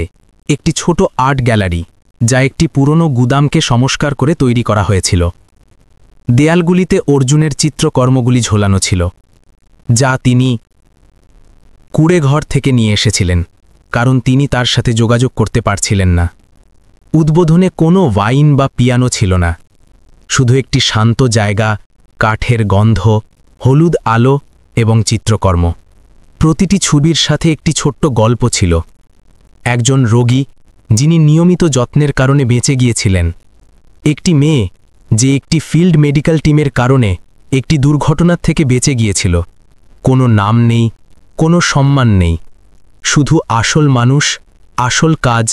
একটি ছোট আর্ট গ্যালারি, যা একটি পুরনো গুদামকে সংস্কার করে তৈরি করা হয়েছিল। দেয়ালগুলিতে অর্জুনের চিত্রকর্মগুলি ঝোলানো ছিল, যা তিনি কুড়ে ঘর থেকে নিয়ে এসেছিলেন, কারণ তিনি তার সাথে যোগাযোগ করতে পারছিলেন না। উদ্বোধনে কোনো ওয়াইন বা পিয়ানো ছিল না, শুধু একটি শান্ত জায়গা, কাঠের গন্ধ, হলুদ আলো এবং চিত্রকর্ম। প্রতিটি ছবির সাথে একটি ছোট্ট গল্প ছিল। একজন রোগী যিনি নিয়মিত যত্নের কারণে বেঁচে গিয়েছিলেন, একটি মেয়ে যে একটি ফিল্ড মেডিকেল টিমের কারণে একটি দুর্ঘটনার থেকে বেঁচে গিয়েছিল। কোনো নাম নেই, কোনো সম্মান নেই, শুধু আসল মানুষ, আসল কাজ,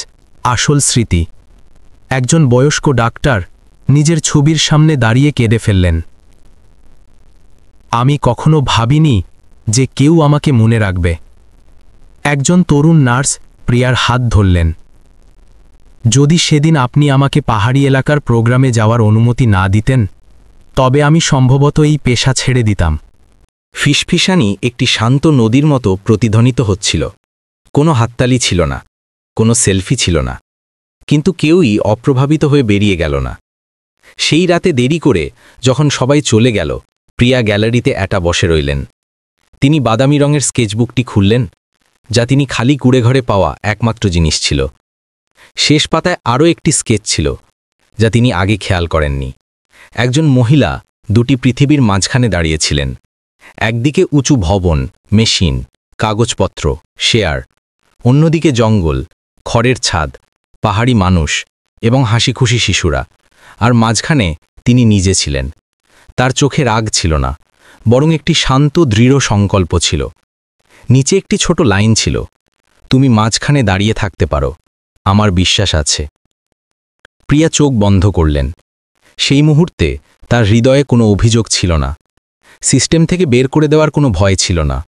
আসল স্মৃতি। একজন বয়স্ক ডাক্তার নিজের ছবির সামনে দাঁড়িয়ে কেঁদে ফেললেন। আমি কখনো ভাবিনি যে কেউ আমাকে মনে রাখবে। একজন তরুণ নার্স প্রিয়ার হাত ধরলেন। যদি সেদিন আপনি আমাকে পাহাড়ি এলাকার প্রোগ্রামে যাওয়ার অনুমতি না দিতেন, তবে আমি সম্ভবত এই পেশা ছেড়ে দিতাম। ফিসফিসানি একটি শান্ত নদীর মতো প্রতিধ্বনিত হচ্ছিল। কোনো হাততালি ছিল না, কোনো সেলফি ছিল না, কিন্তু কেউই অপ্রভাবিত হয়ে বেরিয়ে গেল না। সেই রাতে দেরি করে যখন সবাই চলে গেল, প্রিয়া গ্যালারিতে একা বসে রইলেন। তিনি বাদামি রঙের স্কেচবুকটি খুললেন, যা তিনি খালি কুড়েঘরে পাওয়া একমাত্র জিনিস ছিল। শেষ পাতায় আরও একটি স্কেচ ছিল, যা তিনি আগে খেয়াল করেননি। একজন মহিলা দুটি পৃথিবীর মাঝখানে দাঁড়িয়েছিলেন। একদিকে উঁচু ভবন, মেশিন, কাগজপত্র, শেয়ার, অন্যদিকে জঙ্গল, খড়ের ছাদ, পাহাড়ি মানুষ এবং হাসিখুশি শিশুরা, আর মাঝখানে তিনি নিজে ছিলেন। তার চোখে রাগ ছিল না, বরং একটি শান্ত দৃঢ় সংকল্প ছিল। নিচে একটি ছোট লাইন ছিল, তুমি মাঝখানে দাঁড়িয়ে থাকতে পারো, আমার বিশ্বাস আছে। প্রিয়া চোখ বন্ধ করলেন। সেই মুহূর্তে তার হৃদয়ে কোনো অভিযোগ ছিল না, সিস্টেম থেকে বের করে দেওয়ার কোনো ভয় ছিল না,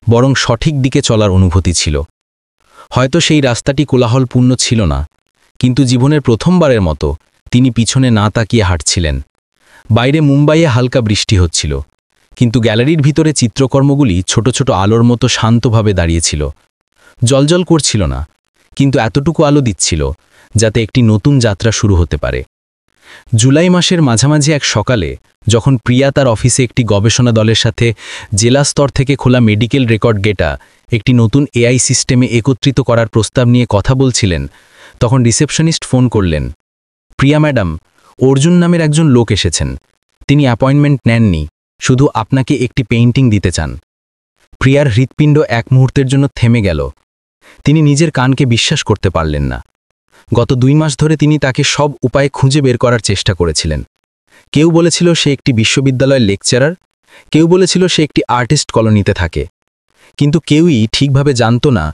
বরং সঠিক দিকে চলার অনুভূতি ছিল। হয়তো সেই রাস্তাটি কোলাহলপূর্ণ ছিল না, কিন্তু জীবনের প্রথমবারের মতো তিনি পিছনে না তাকিয়ে হাঁটছিলেন। বাইরে মুম্বাইয়ে হালকা বৃষ্টি হচ্ছিল, কিন্তু গ্যালারির ভিতরে চিত্রকর্মগুলি ছোট ছোট আলোর মতো শান্তভাবে দাঁড়িয়েছিল। জ্বলজ্বল করছিল না, কিন্তু এতটুকু আলো দিচ্ছিল যাতে একটি নতুন যাত্রা শুরু হতে পারে। জুলাই মাসের মাঝামাঝি এক সকালে, যখন প্রিয়া তার অফিসে একটি গবেষণা দলের সাথে জেলা স্তর থেকে খোলা মেডিকেল রেকর্ড ডেটা একটি নতুন এআই সিস্টেমে একত্রিত করার প্রস্তাব নিয়ে কথা বলছিলেন, তখন রিসেপশনিস্ট ফোন করলেন। প্রিয়া ম্যাডাম, অর্জুন নামের একজন লোক এসেছেন। তিনি অ্যাপয়েন্টমেন্ট নেননি, শুধু আপনাকে একটি পেইন্টিং দিতে চান। প্রিয়ার হৃৎপিণ্ড এক মুহূর্তের জন্য থেমে গেল। তিনি নিজের কানকে বিশ্বাস করতে পারলেন না। গত 2 মাস ধরে তিনি তাকে সব উপায়ে খুঁজে বের করার চেষ্টা করেছিলেন। কেউ বলেছিল সে একটি বিশ্ববিদ্যালয়ের লেকচারার, কেউ বলেছিল সে একটি আর্টিস্ট কলোনিতে থাকে, কিন্তু কেউই ঠিকভাবে জানত না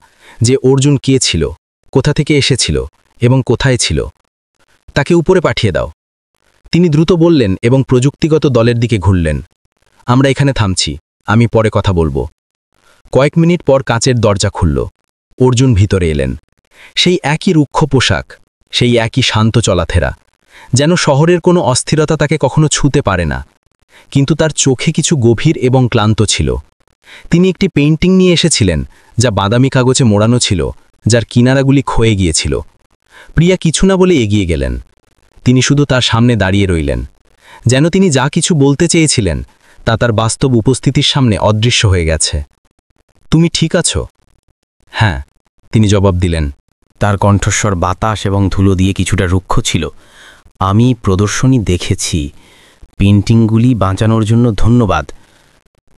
যে অর্জুন কে ছিল, কোথা থেকে এসেছিল এবং কোথায় ছিল। তাকে উপরে পাঠিয়ে দাও, তিনি দ্রুত বললেন এবং প্রযুক্তিগত দলের দিকে ঘুরলেন। আমরা এখানে থামছি, আমি পরে কথা বলবো। কয়েক মিনিট পর কাঁচের দরজা খুলল। অর্জুন ভিতরে এলেন। সেই একই রুক্ষ পোশাক, সেই একই শান্ত চলাফেরা, যেন শহরের কোনো অস্থিরতা তাকে কখনো ছুঁতে পারে না। কিন্তু তার চোখে কিছু গভীর এবং ক্লান্ত ছিল। তিনি একটি পেইন্টিং নিয়ে এসেছিলেন, যা বাদামি কাগজে মোড়ানো ছিল, যার কিনারাগুলি ক্ষয়ে গিয়েছিল। প্রিয়া কিছু না বলে এগিয়ে গেলেন। তিনি শুধু তার সামনে দাঁড়িয়ে রইলেন, যেন তিনি যা কিছু বলতে চেয়েছিলেন তা তার বাস্তব উপস্থিতির সামনে অদৃশ্য হয়ে গেছে। তুমি ঠিক আছো? হ্যাঁ, তিনি জবাব দিলেন। তার কণ্ঠস্বর বাতাস এবং ধুলো দিয়ে কিছুটা রুক্ষ ছিল। আমি প্রদর্শনী দেখেছি। পেন্টিংগুলি বাঁচানোর জন্য ধন্যবাদ।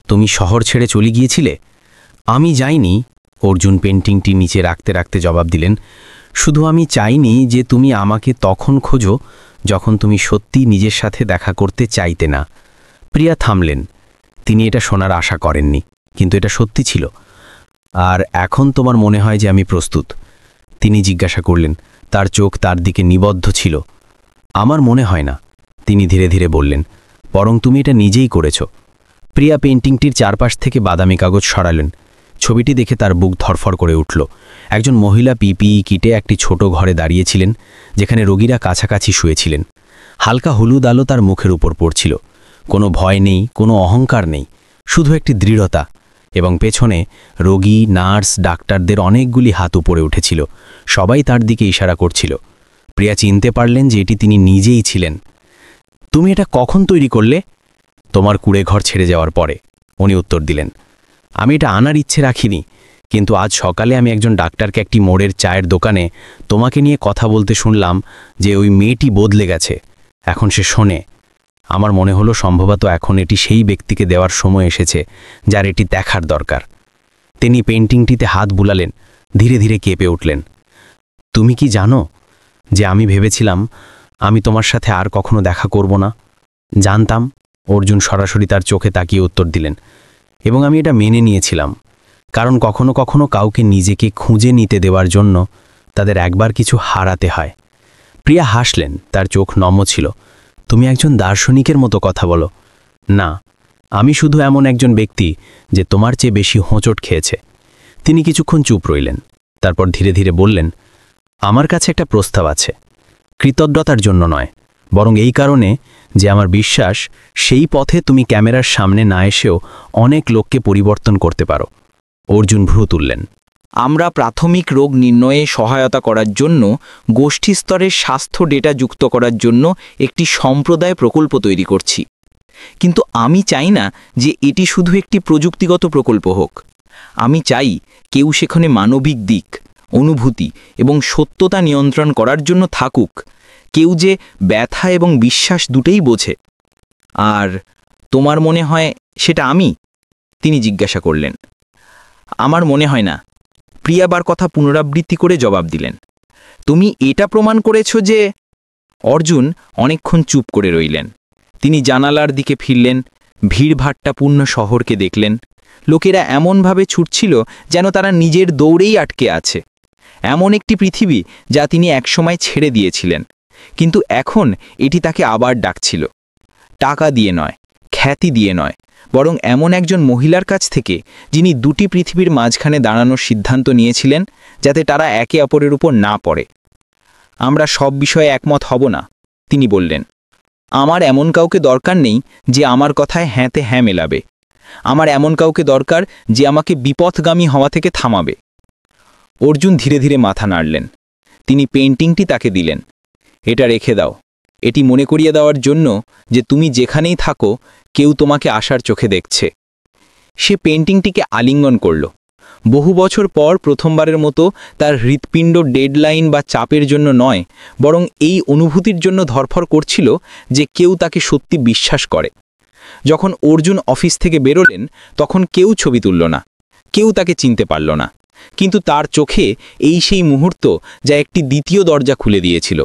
তুমি শহর ছেড়ে চলে গিয়েছিলে? আমি যাইনি, অর্জুন পেন্টিংটি নিচে রাখতে রাখতে জবাব দিলেন। শুধু আমি চাইনি যে তুমি আমাকে তখন খোঁজো যখন তুমি সত্যি নিজের সাথে দেখা করতে চাইতে না। প্রিয়া থামলেন। তিনি এটা শোনার আশা করেননি, কিন্তু এটা সত্যি ছিল। আর এখন তোমার মনে হয় যে আমি প্রস্তুত? তিনি জিজ্ঞাসা করলেন। তার চোখ তার দিকে নিবদ্ধ ছিল। আমার মনে হয় না, তিনি ধীরে ধীরে বললেন, বরং তুমি এটা নিজেই করেছ। প্রিয়া পেইন্টিংটির চারপাশ থেকে বাদামি কাগজ সরালেন। ছবিটি দেখে তার বুক ধরফর করে উঠল। একজন মহিলা পিপিই কিটে একটি ছোট ঘরে দাঁড়িয়েছিলেন, যেখানে রোগীরা কাছাকাছি শুয়েছিলেন। হালকা হলুদ আলো তার মুখের উপর পড়ছিল। কোনো ভয় নেই, কোনো অহংকার নেই, শুধু একটি দৃঢ়তা। এবং পেছনে রোগী, নার্স, ডাক্তারদের অনেকগুলি হাত উপরে উঠেছিল। সবাই তার দিকে ইশারা করছিল। প্রিয়া চিনতে পারলেন যে এটি তিনি নিজেই ছিলেন। তুমি এটা কখন তৈরি করলে? তোমার কুড়ে ঘর ছেড়ে যাওয়ার পরে, উনি উত্তর দিলেন। আমি এটা আনার ইচ্ছে রাখিনি, কিন্তু আজ সকালে আমি একজন ডাক্তারকে একটি মোড়ের চায়ের দোকানে তোমাকে নিয়ে কথা বলতে শুনলাম যে ওই মেয়েটি বদলে গেছে। এখন সে শোনে। আমার মনে হলো সম্ভবত এখন এটি সেই ব্যক্তিকে দেওয়ার সময় এসেছে যার এটি দেখার দরকার। তিনি পেন্টিংটিতে হাত বুলালেন, ধীরে ধীরে কেঁপে উঠলেন। তুমি কি জানো যে আমি ভেবেছিলাম আমি তোমার সাথে আর কখনো দেখা করব না? জানতাম। অর্জুন সরাসরি তার চোখে তাকিয়ে উত্তর দিলেন। এবং আমি এটা মেনে নিয়েছিলাম, কারণ কখনো কখনো কাউকে নিজেকে খুঁজে নিতে দেওয়ার জন্য তাদের একবার কিছু হারাতে হয়। প্রিয়া হাসলেন, তার চোখ নম ছিল। তুমি একজন দার্শনিকের মতো কথা বলো। না, আমি শুধু এমন একজন ব্যক্তি যে তোমার চেয়ে বেশি হোঁচট খেয়েছে। তিনি কিছুক্ষণ চুপ রইলেন, তারপর ধীরে ধীরে বললেন, আমার কাছে একটা প্রস্তাব আছে। কৃতজ্ঞতার জন্য নয়, বরং এই কারণে যে আমার বিশ্বাস সেই পথে তুমি ক্যামেরার সামনে না এসেও অনেক লোককে পরিবর্তন করতে পারো। অর্জুন ভ্রু তুললেন। আমরা প্রাথমিক রোগ নির্ণয়ে সহায়তা করার জন্য গোষ্ঠী স্তরের স্বাস্থ্য ডেটা যুক্ত করার জন্য একটি সম্প্রদায় প্রকল্প তৈরি করছি। কিন্তু আমি চাই না যে এটি শুধু একটি প্রযুক্তিগত প্রকল্প হোক। আমি চাই কেউ সেখানে মানবিক দিক, অনুভূতি এবং সত্যতা নিয়ন্ত্রণ করার জন্য থাকুক, কেউ যে ব্যথা এবং বিশ্বাস দুটোই বোঝে। আর তোমার মনে হয় সেটা আমি? তিনি জিজ্ঞাসা করলেন। আমার মনে হয় না, প্রিয়াবার কথা পুনরাবৃত্তি করে জবাব দিলেন। তুমি এটা প্রমাণ করেছ যে... অর্জুন অনেকক্ষণ চুপ করে রইলেন। তিনি জানালার দিকে ফিরলেন, ভিড়ভাট্টাপূর্ণ শহরকে দেখলেন। লোকেরা এমনভাবে ছুটছিল যেন তারা নিজের দৌড়েই আটকে আছে। এমন একটি পৃথিবী যা তিনি একসময় ছেড়ে দিয়েছিলেন, কিন্তু এখন এটি তাকে আবার ডাকছিল। টাকা দিয়ে নয়, খ্যাতি দিয়ে নয়, বরং এমন একজন মহিলার কাছ থেকে যিনি দুটি পৃথিবীর মাঝখানে দাঁড়ানোর সিদ্ধান্ত নিয়েছিলেন যাতে তারা একে অপরের উপর না পড়ে। আমরা সব বিষয়ে একমত হব না, তিনি বললেন। আমার এমন কাউকে দরকার নেই যে আমার কথায় হ্যাঁতে হ্যাঁ মেলাবে। আমার এমন কাউকে দরকার যে আমাকে বিপথগামী হওয়া থেকে থামাবে। অর্জুন ধীরে ধীরে মাথা নাড়লেন। তিনি পেন্টিংটি তাকে দিলেন। এটা রেখে দাও। এটি মনে করিয়ে দেওয়ার জন্য যে তুমি যেখানেই থাকো কেউ তোমাকে আশার চোখে দেখছে। সে পেন্টিংটিকে আলিঙ্গন করল। বহু বছর পর প্রথমবারের মতো তার হৃৎপিণ্ড ডেডলাইন বা চাপের জন্য নয়, বরং এই অনুভূতির জন্য ধরফর করছিল যে কেউ তাকে সত্যি বিশ্বাস করে। যখন অর্জুন অফিস থেকে বেরোলেন তখন কেউ ছবি তুলল না, কেউ তাকে চিনতে পারল না, কিন্তু তার চোখে এই সেই মুহূর্ত যা একটি দ্বিতীয় দরজা খুলে দিয়েছিল।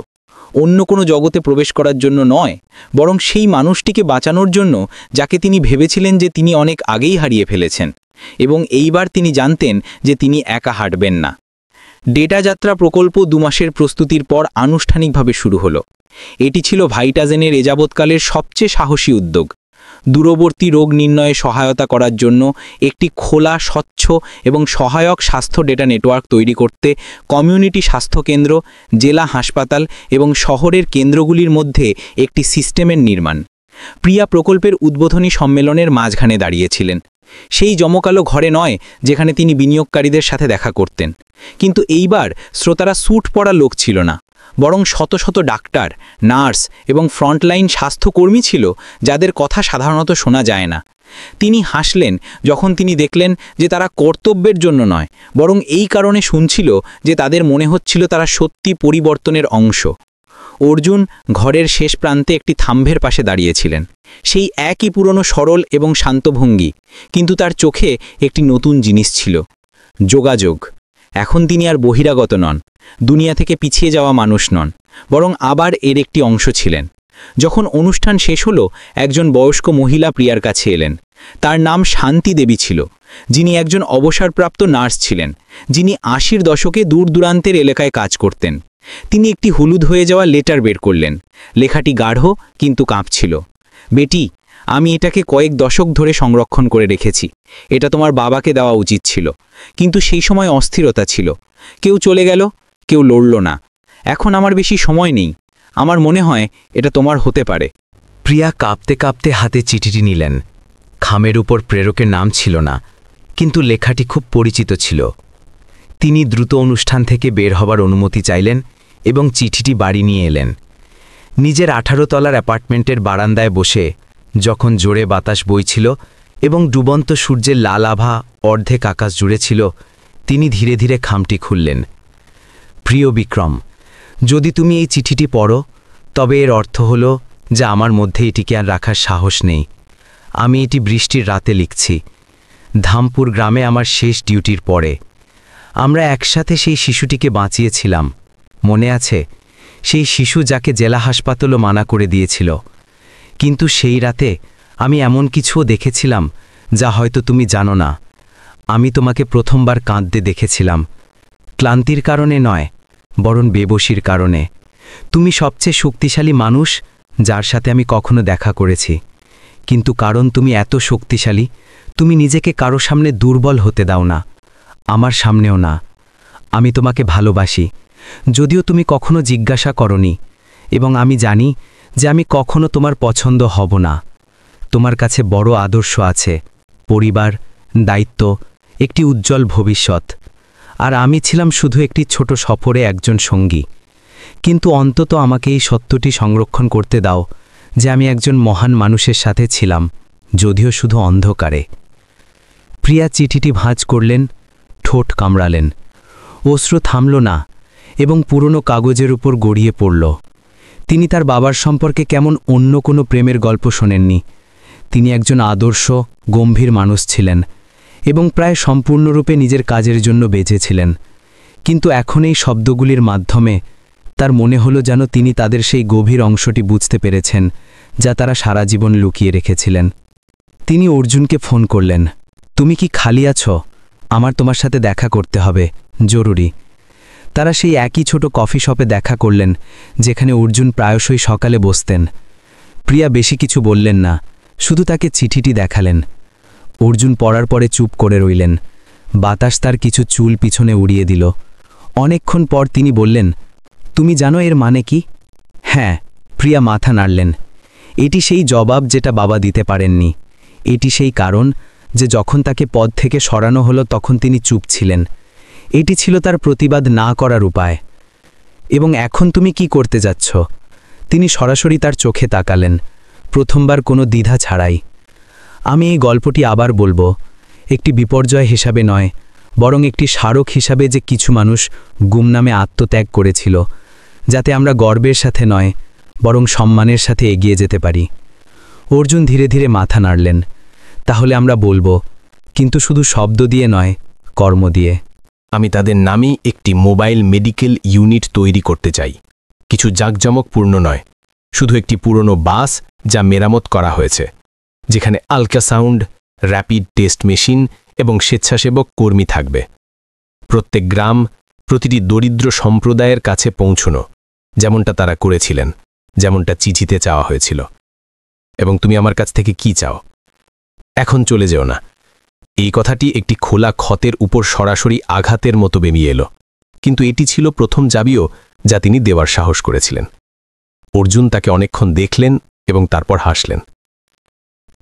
অন্য কোনো জগতে প্রবেশ করার জন্য নয়, বরং সেই মানুষটিকে বাঁচানোর জন্য যাকে তিনি ভেবেছিলেন যে তিনি অনেক আগেই হারিয়ে ফেলেছেন, এবং এইবার তিনি জানতেন যে তিনি একা হাঁটবেন না। ডেটা যাত্রা প্রকল্প 2 মাসের প্রস্তুতির পর আনুষ্ঠানিকভাবে শুরু হলো। এটি ছিল ভাইটাজেনের এযাবৎকালের সবচেয়ে সাহসী উদ্যোগ। দূরবর্তী রোগ নির্ণয়ে সহায়তা করার জন্য একটি খোলা, স্বচ্ছ এবং সহায়ক স্বাস্থ্য ডেটা নেটওয়ার্ক তৈরি করতে কমিউনিটি স্বাস্থ্যকেন্দ্র, জেলা হাসপাতাল এবং শহরের কেন্দ্রগুলির মধ্যে একটি সিস্টেমের নির্মাণ। প্রিয়া প্রকল্পের উদ্বোধনী সম্মেলনের মাঝখানে দাঁড়িয়েছিলেন। সেই জমকালো ঘরে নয় যেখানে তিনি বিনিয়োগকারীদের সাথে দেখা করতেন, কিন্তু এইবার শ্রোতারা স্যুট পরা লোক ছিল না, বরং শত শত ডাক্তার, নার্স এবং ফ্রন্টলাইন স্বাস্থ্যকর্মী ছিল যাদের কথা সাধারণত শোনা যায় না। তিনি হাসলেন যখন তিনি দেখলেন যে তারা কর্তব্যের জন্য নয়, বরং এই কারণে শুনছিল যে তাদের মনে হচ্ছিল তারা সত্যি পরিবর্তনের অংশ। অর্জুন ঘরের শেষ প্রান্তে একটি থাম্বের পাশে দাঁড়িয়েছিলেন। সেই একই পুরনো সরল এবং শান্ত ভঙ্গি, কিন্তু তার চোখে একটি নতুন জিনিস ছিল, যোগাযোগ। এখন তিনি আর বহিরাগত নন, দুনিয়া থেকে পিছিয়ে যাওয়া মানুষ নন, বরং আবার এর একটি অংশ ছিলেন। যখন অনুষ্ঠান শেষ হলো, একজন বয়স্ক মহিলা প্রিয়ার কাছে এলেন। তার নাম শান্তি দেবী ছিল, যিনি একজন অবসরপ্রাপ্ত নার্স ছিলেন, যিনি 80-র দশকে দূর দূরান্তের এলাকায় কাজ করতেন। তিনি একটি হলুদ হয়ে যাওয়া লেটার বের করলেন। লেখাটি গাঢ় কিন্তু কাঁপছিল। বেটি, আমি এটাকে কয়েক দশক ধরে সংরক্ষণ করে রেখেছি। এটা তোমার বাবাকে দেওয়া উচিত ছিল, কিন্তু সেই সময় অস্থিরতা ছিল। কেউ চলে গেল, কেউ লড়ল না। এখন আমার বেশি সময় নেই। আমার মনে হয় এটা তোমার হতে পারে। প্রিয়া কাঁপতে কাঁপতে হাতে চিঠিটি নিলেন। খামের উপর প্রেরকের নাম ছিল না, কিন্তু লেখাটি খুব পরিচিত ছিল। তিনি দ্রুত অনুষ্ঠান থেকে বের হবার অনুমতি চাইলেন এবং চিঠিটি বাড়ি নিয়ে এলেন। নিজের 18 তলার অ্যাপার্টমেন্টের বারান্দায় বসে, যখন জোরে বাতাস বইছিল এবং ডুবন্ত সূর্যের লাল আভা অর্ধেক আকাশ জুড়ে ছিল, তিনি ধীরে ধীরে খামটি খুললেন। প্রিয় বিক্রম, যদি তুমি এই চিঠিটি পড়ো, তবে এর অর্থ হল যা আমার মধ্যে এটিকে আর রাখার সাহস নেই। আমি এটি বৃষ্টির রাতে লিখছি, ধামপুর গ্রামে আমার শেষ ডিউটির পরে। আমরা একসাথে সেই শিশুটিকে বাঁচিয়েছিলাম, মনে আছে? সেই শিশু যাকে জেলা হাসপাতালও মানা করে দিয়েছিল। কিন্তু সেই রাতে আমি এমন কিছুও দেখেছিলাম যা হয়তো তুমি জানো না। আমি তোমাকে প্রথমবার কাঁদতে দেখেছিলাম, ক্লান্তির কারণে নয়, বরং বেবসির কারণে। তুমি সবচেয়ে শক্তিশালী মানুষ যার সাথে আমি কখনো দেখা করেছি, কিন্তু কারণ তুমি এত শক্তিশালী, তুমি নিজেকে কারো সামনে দুর্বল হতে দাও না, আমার সামনেও না। আমি তোমাকে ভালোবাসি, যদিও তুমি কখনো জিজ্ঞাসা করনি, এবং আমি জানি যে আমি কখনো তোমার পছন্দ হব না। তোমার কাছে বড় আদর্শ আছে, পরিবার, দায়িত্ব, একটি উজ্জ্বল ভবিষ্যৎ, আর আমি ছিলাম শুধু একটি ছোট সফরে একজন সঙ্গী। কিন্তু অন্তত আমাকে এই সত্যটি সংরক্ষণ করতে দাও যে আমি একজন মহান মানুষের সাথে ছিলাম, যদিও শুধু অন্ধকারে। প্রিয়া চিঠিটি ভাঁজ করলেন, ঠোঁট কামড়ালেন। অশ্রু থামল না এবং পুরনো কাগজের উপর গড়িয়ে পড়ল। তিনি তার বাবার সম্পর্কে কেমন অন্য কোনো প্রেমের গল্প শোনেননি। তিনি একজন আদর্শ, গম্ভীর মানুষ ছিলেন এবং প্রায় সম্পূর্ণরূপে নিজের কাজের জন্য বেঁচেছিলেন। কিন্তু এখন এই শব্দগুলির মাধ্যমে তার মনে হলো যেন তিনি তাদের সেই গভীর অংশটি বুঝতে পেরেছেন যা তারা সারা জীবন লুকিয়ে রেখেছিলেন। তিনি অর্জুনকে ফোন করলেন, তুমি কি খালি আছো? আমার তোমার সাথে দেখা করতে হবে, জরুরি। তারা সেই একই ছোট কফি শপে দেখা করলেন যেখানে অর্জুন প্রায়শই সকালে বসতেন। প্রিয়া বেশি কিছু বললেন না, শুধু তাকে চিঠিটি দেখালেন। অর্জুন পড়ার পরে চুপ করে রইলেন। বাতাস তার কিছু চুল পিছনে উড়িয়ে দিল। অনেকক্ষণ পর তিনি বললেন, তুমি জানো এর মানে কি? হ্যাঁ, প্রিয়া মাথা নাড়লেন। এটি সেই জবাব যেটা বাবা দিতে পারেননি। এটি সেই কারণ যে যখন তাকে পদ থেকে সরানো হলো তখন তিনি চুপ ছিলেন। এটি ছিল তার প্রতিবাদ না করার উপায়। এবং এখন তুমি কি করতে যাচ্ছ? তিনি সরাসরি তার চোখে তাকালেন, প্রথমবার কোনো দ্বিধা ছাড়াই। আমি এই গল্পটি আবার বলবো, একটি বিপর্যয় হিসাবে নয়, বরং একটি স্মারক হিসাবে যে কিছু মানুষ গুমনামে আত্মত্যাগ করেছিল, যাতে আমরা গর্বের সাথে নয় বরং সম্মানের সাথে এগিয়ে যেতে পারি। অর্জুন ধীরে ধীরে মাথা নাড়লেন। তাহলে আমরা বলবো, কিন্তু শুধু শব্দ দিয়ে নয়, কর্ম দিয়ে। আমি তাদের নামেই একটি মোবাইল মেডিকেল ইউনিট তৈরি করতে চাই। কিছু জাঁকজমকপূর্ণ নয়, শুধু একটি পুরনো বাস যা মেরামত করা হয়েছে, যেখানে আল্ট্রাসাউন্ড, র্যাপিড টেস্ট মেশিন এবং স্বেচ্ছাসেবক কর্মী থাকবে। প্রত্যেক গ্রাম, প্রতিটি দরিদ্র সম্প্রদায়ের কাছে পৌঁছনো, যেমনটা তারা করেছিলেন, যেমনটা চিঠিতে চাওয়া হয়েছিল। এবং তুমি আমার কাছ থেকে কি চাও? এখন চলে যেও না। এই কথাটি একটি খোলা ক্ষতের উপর সরাসরি আঘাতের মতো বেরিয়ে এলো, কিন্তু এটি ছিল প্রথম চাবিও যা তিনি দেওয়ার সাহস করেছিলেন। অর্জুন তাকে অনেকক্ষণ দেখলেন এবং তারপর হাসলেন।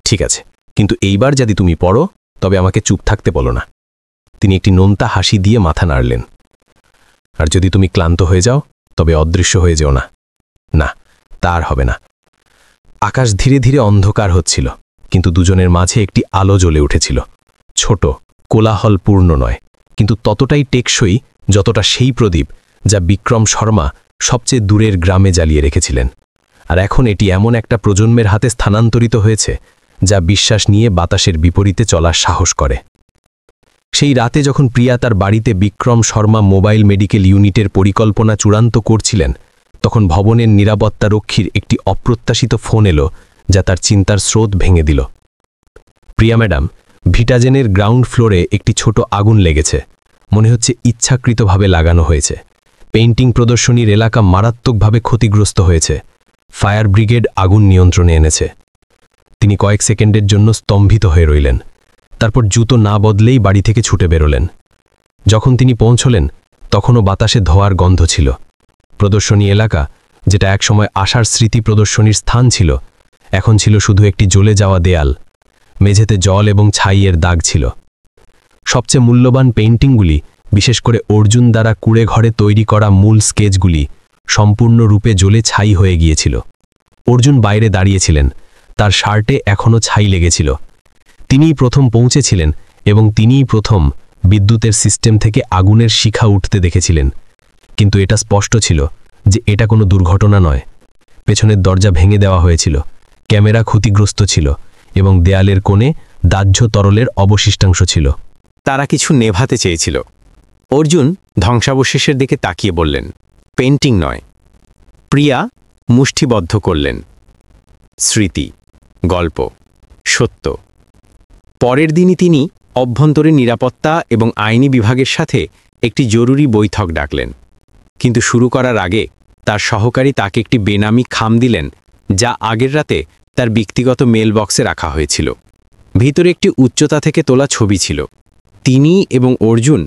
ঠিক আছে, কিন্তু এইবার যদি তুমি পড়ো তবে আমাকে চুপ থাকতে বলো না। তিনি একটি নোনতা হাসি দিয়ে মাথা নাড়লেন। আর যদি তুমি ক্লান্ত হয়ে যাও তবে অদৃশ্য হয়ে যেও না। না, তা আর হবে না। আকাশ ধীরে ধীরে অন্ধকার হচ্ছিল, কিন্তু দুজনের মাঝে একটি আলো জ্বলে উঠেছিল। ছোট, কোলাহলপূর্ণ নয়, কিন্তু ততটাই টেকসই যতটা সেই প্রদীপ যা বিক্রম শর্মা সবচেয়ে দূরের গ্রামে জ্বালিয়ে রেখেছিলেন। আর এখন এটি এমন একটা প্রজন্মের হাতে স্থানান্তরিত হয়েছে যা বিশ্বাস নিয়ে বাতাসের বিপরীতে চলার সাহস করে। সেই রাতে যখন প্রিয়া তার বাড়িতে বিক্রম শর্মা মোবাইল মেডিকেল ইউনিটের পরিকল্পনা চূড়ান্ত করছিলেন, তখন ভবনের নিরাপত্তা রক্ষীর একটি অপ্রত্যাশিত ফোন এলো যা তার চিন্তার স্রোত ভেঙে দিল। প্রিয়া ম্যাডাম, ভিটাজেনের গ্রাউন্ড ফ্লোরে একটি ছোট আগুন লেগেছে। মনে হচ্ছে ইচ্ছাকৃতভাবে লাগানো হয়েছে। পেইন্টিং প্রদর্শনীর এলাকা মারাত্মকভাবে ক্ষতিগ্রস্ত হয়েছে। ফায়ার ব্রিগেড আগুন নিয়ন্ত্রণে এনেছে। তিনি কয়েক সেকেন্ডের জন্য স্তম্ভিত হয়ে রইলেন, তারপর জুতো না বদলেই বাড়ি থেকে ছুটে বেরোলেন। যখন তিনি পৌঁছলেন তখনও বাতাসে ধোঁয়ার গন্ধ ছিল। প্রদর্শনী এলাকা, যেটা একসময় আশার স্মৃতি প্রদর্শনীর স্থান ছিল, এখন ছিল শুধু একটি জ্বলে যাওয়া দেয়াল। মেঝেতে জল এবং ছাইয়ের দাগ ছিল। সবচেয়ে মূল্যবান পেইন্টিংগুলি, বিশেষ করে অর্জুন দ্বারা কুড়ে ঘরে তৈরি করা মূল স্কেচগুলি, সম্পূর্ণরূপে জ্বলে ছাই হয়ে গিয়েছিল। অর্জুন বাইরে দাঁড়িয়েছিলেন, তার শার্টে এখনও ছাই লেগেছিল। তিনিই প্রথম পৌঁছেছিলেন এবং তিনিই প্রথম বিদ্যুতের সিস্টেম থেকে আগুনের শিখা উঠতে দেখেছিলেন। কিন্তু এটা স্পষ্ট ছিল যে এটা কোনো দুর্ঘটনা নয়। পেছনের দরজা ভেঙে দেওয়া হয়েছিল, ক্যামেরা ক্ষতিগ্রস্ত ছিল এবং দেয়ালের কোণে দাহ্য তরলের অবশিষ্টাংশ ছিল। তারা কিছু নেভাতে চেয়েছিল। অর্জুন ধ্বংসাবশেষের দিকে তাকিয়ে বললেন, পেন্টিং নয়। প্রিয়া মুষ্টিবদ্ধ করলেন, স্মৃতি, গল্প, সত্য। পরের দিনই তিনি অভ্যন্তরীণ নিরাপত্তা এবং আইনি বিভাগের সাথে একটি জরুরি বৈঠক ডাকলেন। কিন্তু শুরু করার আগে তার সহকারী তাকে একটি বেনামি খাম দিলেন, যা আগের রাতে তার ব্যক্তিগত মেল বক্সে রাখা হয়েছিল। ভিতরে একটি উচ্চতা থেকে তোলা ছবি ছিল। তিনি এবং অর্জুন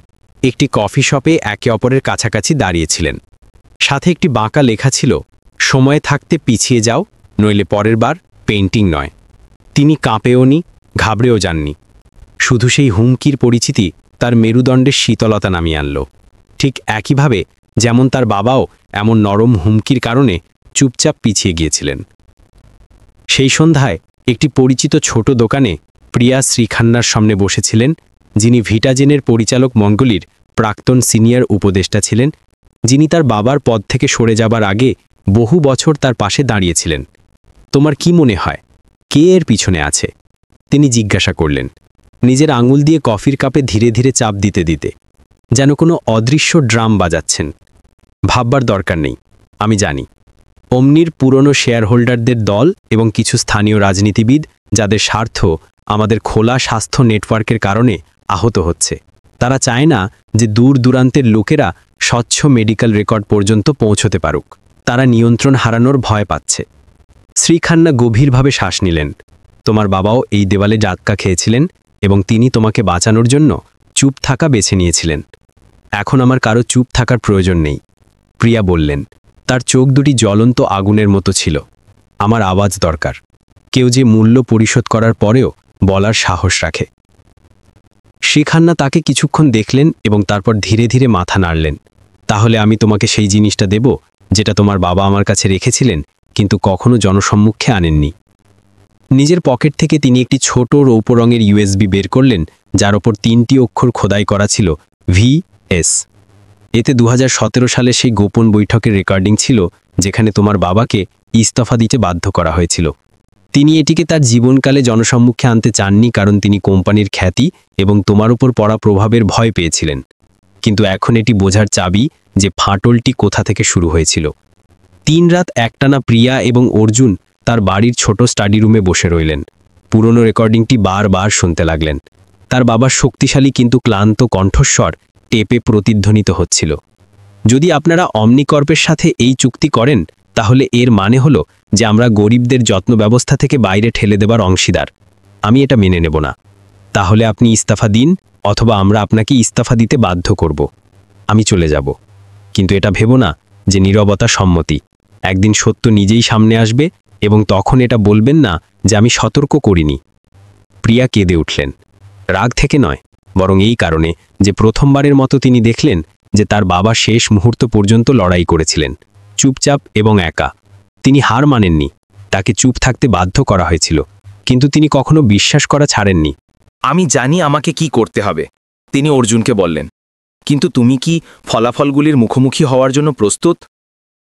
একটি কফি শপে একে অপরের কাছাকাছি দাঁড়িয়েছিলেন। সাথে একটি বাঁকা লেখা ছিল, সময়ে থাকতে পিছিয়ে যাও, নইলে পরের বার পেইন্টিং নয়। তিনি কাঁপেওনি, ঘাবড়েও যাননি। শুধু সেই হুমকির পরিচিতি তার মেরুদণ্ডের শীতলতা নামিয়ে আনল। ঠিক একইভাবে যেমন তার বাবাও এমন নরম হুমকির কারণে চুপচাপ পিছিয়ে গিয়েছিলেন। সেই সন্ধ্যায় একটি পরিচিত ছোট দোকানে প্রিয়া শ্রীখান্নার সামনে বসেছিলেন, যিনি ভিটাজেনের পরিচালক মণ্ডলীর প্রাক্তন সিনিয়র উপদেষ্টা ছিলেন, যিনি তার বাবার পদ থেকে সরে যাবার আগে বহু বছর তার পাশে দাঁড়িয়েছিলেন। তোমার কি মনে হয়, কে এর পিছনে আছে? তিনি জিজ্ঞাসা করলেন, নিজের আঙুল দিয়ে কফির কাপে ধীরে ধীরে চাপ দিতে দিতে, যেন কোনো অদৃশ্য ড্রাম বাজাচ্ছেন। ভাববার দরকার নেই, আমি জানি। অমনির পুরনো শেয়ার হোল্ডারদের দল এবং কিছু স্থানীয় রাজনীতিবিদ, যাদের স্বার্থ আমাদের খোলা স্বাস্থ্য নেটওয়ার্কের কারণে আহত হচ্ছে। তারা চায় না যে দূর দূরান্তের লোকেরা স্বচ্ছ মেডিকেল রেকর্ড পর্যন্ত পৌঁছতে পারুক। তারা নিয়ন্ত্রণ হারানোর ভয় পাচ্ছে। শ্রীখান্না গভীরভাবে শ্বাস নিলেন। তোমার বাবাও এই দেওয়ালে জাতকা খেয়েছিলেন এবং তিনি তোমাকে বাঁচানোর জন্য চুপ থাকা বেছে নিয়েছিলেন। এখন আমার কারো চুপ থাকার প্রয়োজন নেই। প্রিয়া বললেন, তার চোখ দুটি জ্বলন্ত আগুনের মতো ছিল। আমার আওয়াজ দরকার। কেউ যে মূল্য পরিশোধ করার পরেও বলার সাহস রাখে। শ্রীখান্না তাকে কিছুক্ষণ দেখলেন এবং তারপর ধীরে ধীরে মাথা নাড়লেন। তাহলে আমি তোমাকে সেই জিনিসটা দেব যেটা তোমার বাবা আমার কাছে রেখেছিলেন, কিন্তু কখনো জনসম্মুখে আনেননি। নিজের পকেট থেকে তিনি একটি ছোট রৌপ্য রঙের ইউএসবি বের করলেন, যার ওপর 3টি অক্ষর খোদাই করা ছিল, VS। এতে 2017 সালে সেই গোপন বৈঠকের রেকর্ডিং ছিল, যেখানে তোমার বাবাকে ইস্তফা দিতে বাধ্য করা হয়েছিল। তিনি এটিকে তার জীবনকালে জনসম্মুখে আনতে চাননি, কারণ তিনি কোম্পানির খ্যাতি এবং তোমার উপর পড়া প্রভাবের ভয় পেয়েছিলেন। কিন্তু এখন এটি বোঝার চাবি যে ফাটলটি কোথা থেকে শুরু হয়েছিল। 3 রাত একটানা প্রিয়া এবং অর্জুন তার বাড়ির ছোট স্টাডি রুমে বসে রইলেন। পুরনো রেকর্ডিংটি বারবার শুনতে লাগলেন। তার বাবার শক্তিশালী কিন্তু ক্লান্ত কণ্ঠস্বর টেপে প্রতিধ্বনিত হচ্ছিল। যদি আপনারা অমনিকর্পের সাথে এই চুক্তি করেন, তাহলে এর মানে হলো যে আমরা গরিবদের যত্ন ব্যবস্থা থেকে বাইরে ঠেলে দেবার অংশীদার। আমি এটা মেনে নেব না। তাহলে আপনি ইস্তফা দিন, অথবা আমরা আপনাকে ইস্তফা দিতে বাধ্য করব। আমি চলে যাব। কিন্তু এটা ভেবো না যে নীরবতা সম্মতি। একদিন সত্য নিজেই সামনে আসবে এবং তখন এটা বলবেন না যে আমি সতর্ক করিনি। প্রিয়া কেঁদে উঠলেন, রাগ থেকে নয়, বরং এই কারণে যে প্রথমবারের মতো তিনি দেখলেন যে তার বাবা শেষ মুহূর্ত পর্যন্ত লড়াই করেছিলেন, চুপচাপ এবং একা। তিনি হার মানেননি, তাকে চুপ থাকতে বাধ্য করা হয়েছিল, কিন্তু তিনি কখনো বিশ্বাস করা ছাড়েননি। আমি জানি আমাকে কি করতে হবে, তিনি অর্জুনকে বললেন। কিন্তু তুমি কি ফলাফলগুলির মুখোমুখি হওয়ার জন্য প্রস্তুত?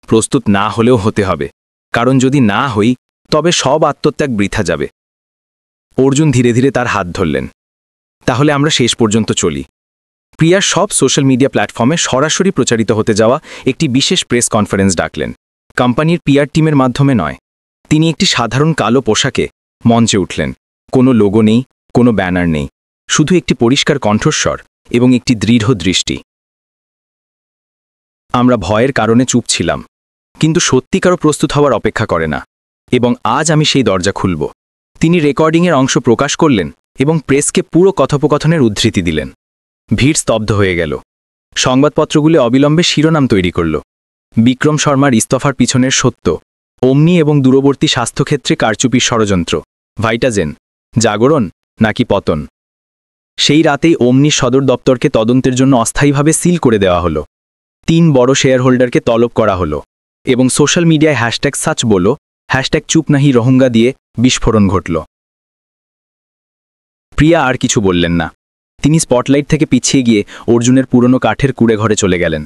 প্রস্তুত না হলেও হতে হবে, কারণ যদি না হই তবে সব আত্মত্যাগ বৃথা যাবে। অর্জুন ধীরে ধীরে তার হাত ধরলেন। তাহলে আমরা শেষ পর্যন্ত চলি। প্রিয়ার সব সোশ্যাল মিডিয়া প্ল্যাটফর্মে সরাসরি প্রচারিত হতে যাওয়া একটি বিশেষ প্রেস কনফারেন্স ডাকলেন। কোম্পানির পিআর টিমের মাধ্যমে নয়। তিনি একটি সাধারণ কালো পোশাকে মঞ্চে উঠলেন। কোনো লোগো নেই, কোনো ব্যানার নেই, শুধু একটি পরিষ্কার কণ্ঠস্বর এবং একটি দৃঢ় দৃষ্টি। আমরা ভয়ের কারণে চুপ ছিলাম, কিন্তু সত্যিকারও প্রস্তুত হওয়ার অপেক্ষা করে না, এবং আজ আমি সেই দরজা খুলব। তিনি রেকর্ডিংয়ের অংশ প্রকাশ করলেন এবং প্রেসকে পুরো কথোপকথনের উদ্ধৃতি দিলেন। ভিড় স্তব্ধ হয়ে গেল। সংবাদপত্রগুলি অবিলম্বে শিরোনাম তৈরি করল, বিক্রম শর্মার ইস্তফার পিছনের সত্য, অমনি এবং দূরবর্তী স্বাস্থ্যক্ষেত্রে কারচুপির ষড়যন্ত্র, ভাইটাজেন, জাগরণ নাকি পতন। সেই রাতেই অমনি সদর দপ্তরকে তদন্তের জন্য অস্থায়ীভাবে সিল করে দেওয়া হলো। 3 বড় শেয়ার হোল্ডারকে তলব করা হলো এবং সোশ্যাল মিডিয়ায় হ্যাশট্যাগ সাচ বলো, হ্যাশট্যাগ চুপ নাহি রোহিঙ্গা দিয়ে বিস্ফোরণ ঘটল। প্রিয়া আর কিছু বললেন না। তিনি স্পটলাইট থেকে পিছিয়ে গিয়ে অর্জুনের পুরনো কাঠের কুঁড়ে ঘরে চলে গেলেন,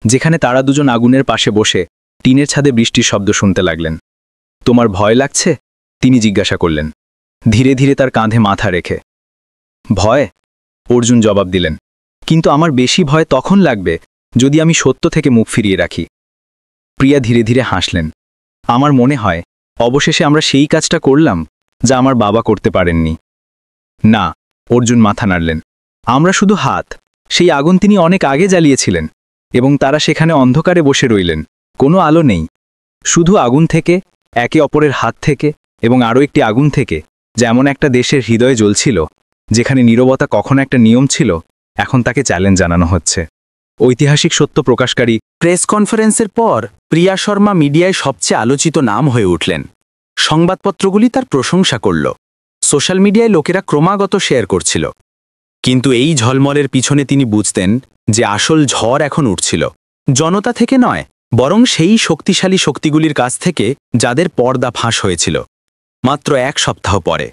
যেখানে তারা দুজন আগুনের পাশে বসে টিনের ছাদে বৃষ্টির শব্দ শুনতে লাগলেন। তোমার ভয় লাগছে? তিনি জিজ্ঞাসা করলেন, ধীরে ধীরে তার কাঁধে মাথা রেখে। ভয়? অর্জুন জবাব দিলেন, কিন্তু আমার বেশি ভয় তখন লাগবে যদি আমি সত্য থেকে মুখ ফিরিয়ে রাখি। প্রিয়া ধীরে ধীরে হাসলেন। আমার মনে হয় অবশেষে আমরা সেই কাজটা করলাম যা আমার বাবা করতে পারেননি। না, অর্জুন মাথা নাড়লেন। আমরা শুধু হাত, সেই আগুন তিনি অনেক আগে জ্বালিয়েছিলেন এবং তারা সেখানে অন্ধকারে বসে রইলেন, কোনো আলো নেই, শুধু আগুন থেকে, একে অপরের হাত থেকে এবং আরও একটি আগুন থেকে, যেমন একটা দেশের হৃদয়ে জ্বলছিল, যেখানে নীরবতা কখনো একটা নিয়ম ছিল, এখন তাকে চ্যালেঞ্জ জানানো হচ্ছে। ঐতিহাসিক সত্য প্রকাশকারী। প্রেস কনফারেন্সের পর প্রিয়া শর্মা মিডিয়ায় সবচেয়ে আলোচিত নাম হয়ে উঠলেন। সংবাদপত্রগুলি তার প্রশংসা করল, সোশ্যাল মিডিয়ায় লোকেরা ক্রমাগত শেয়ার করছিল। কিন্তু এই ঝলমলের পিছনে তিনি বুঝতেন যে আসল ঝড় এখন উঠছিল, জনতা থেকে নয়, বরং সেই শক্তিশালী শক্তিগুলির কাছ থেকে যাদের পর্দা ফাঁস হয়েছিল। মাত্র এক সপ্তাহ পরে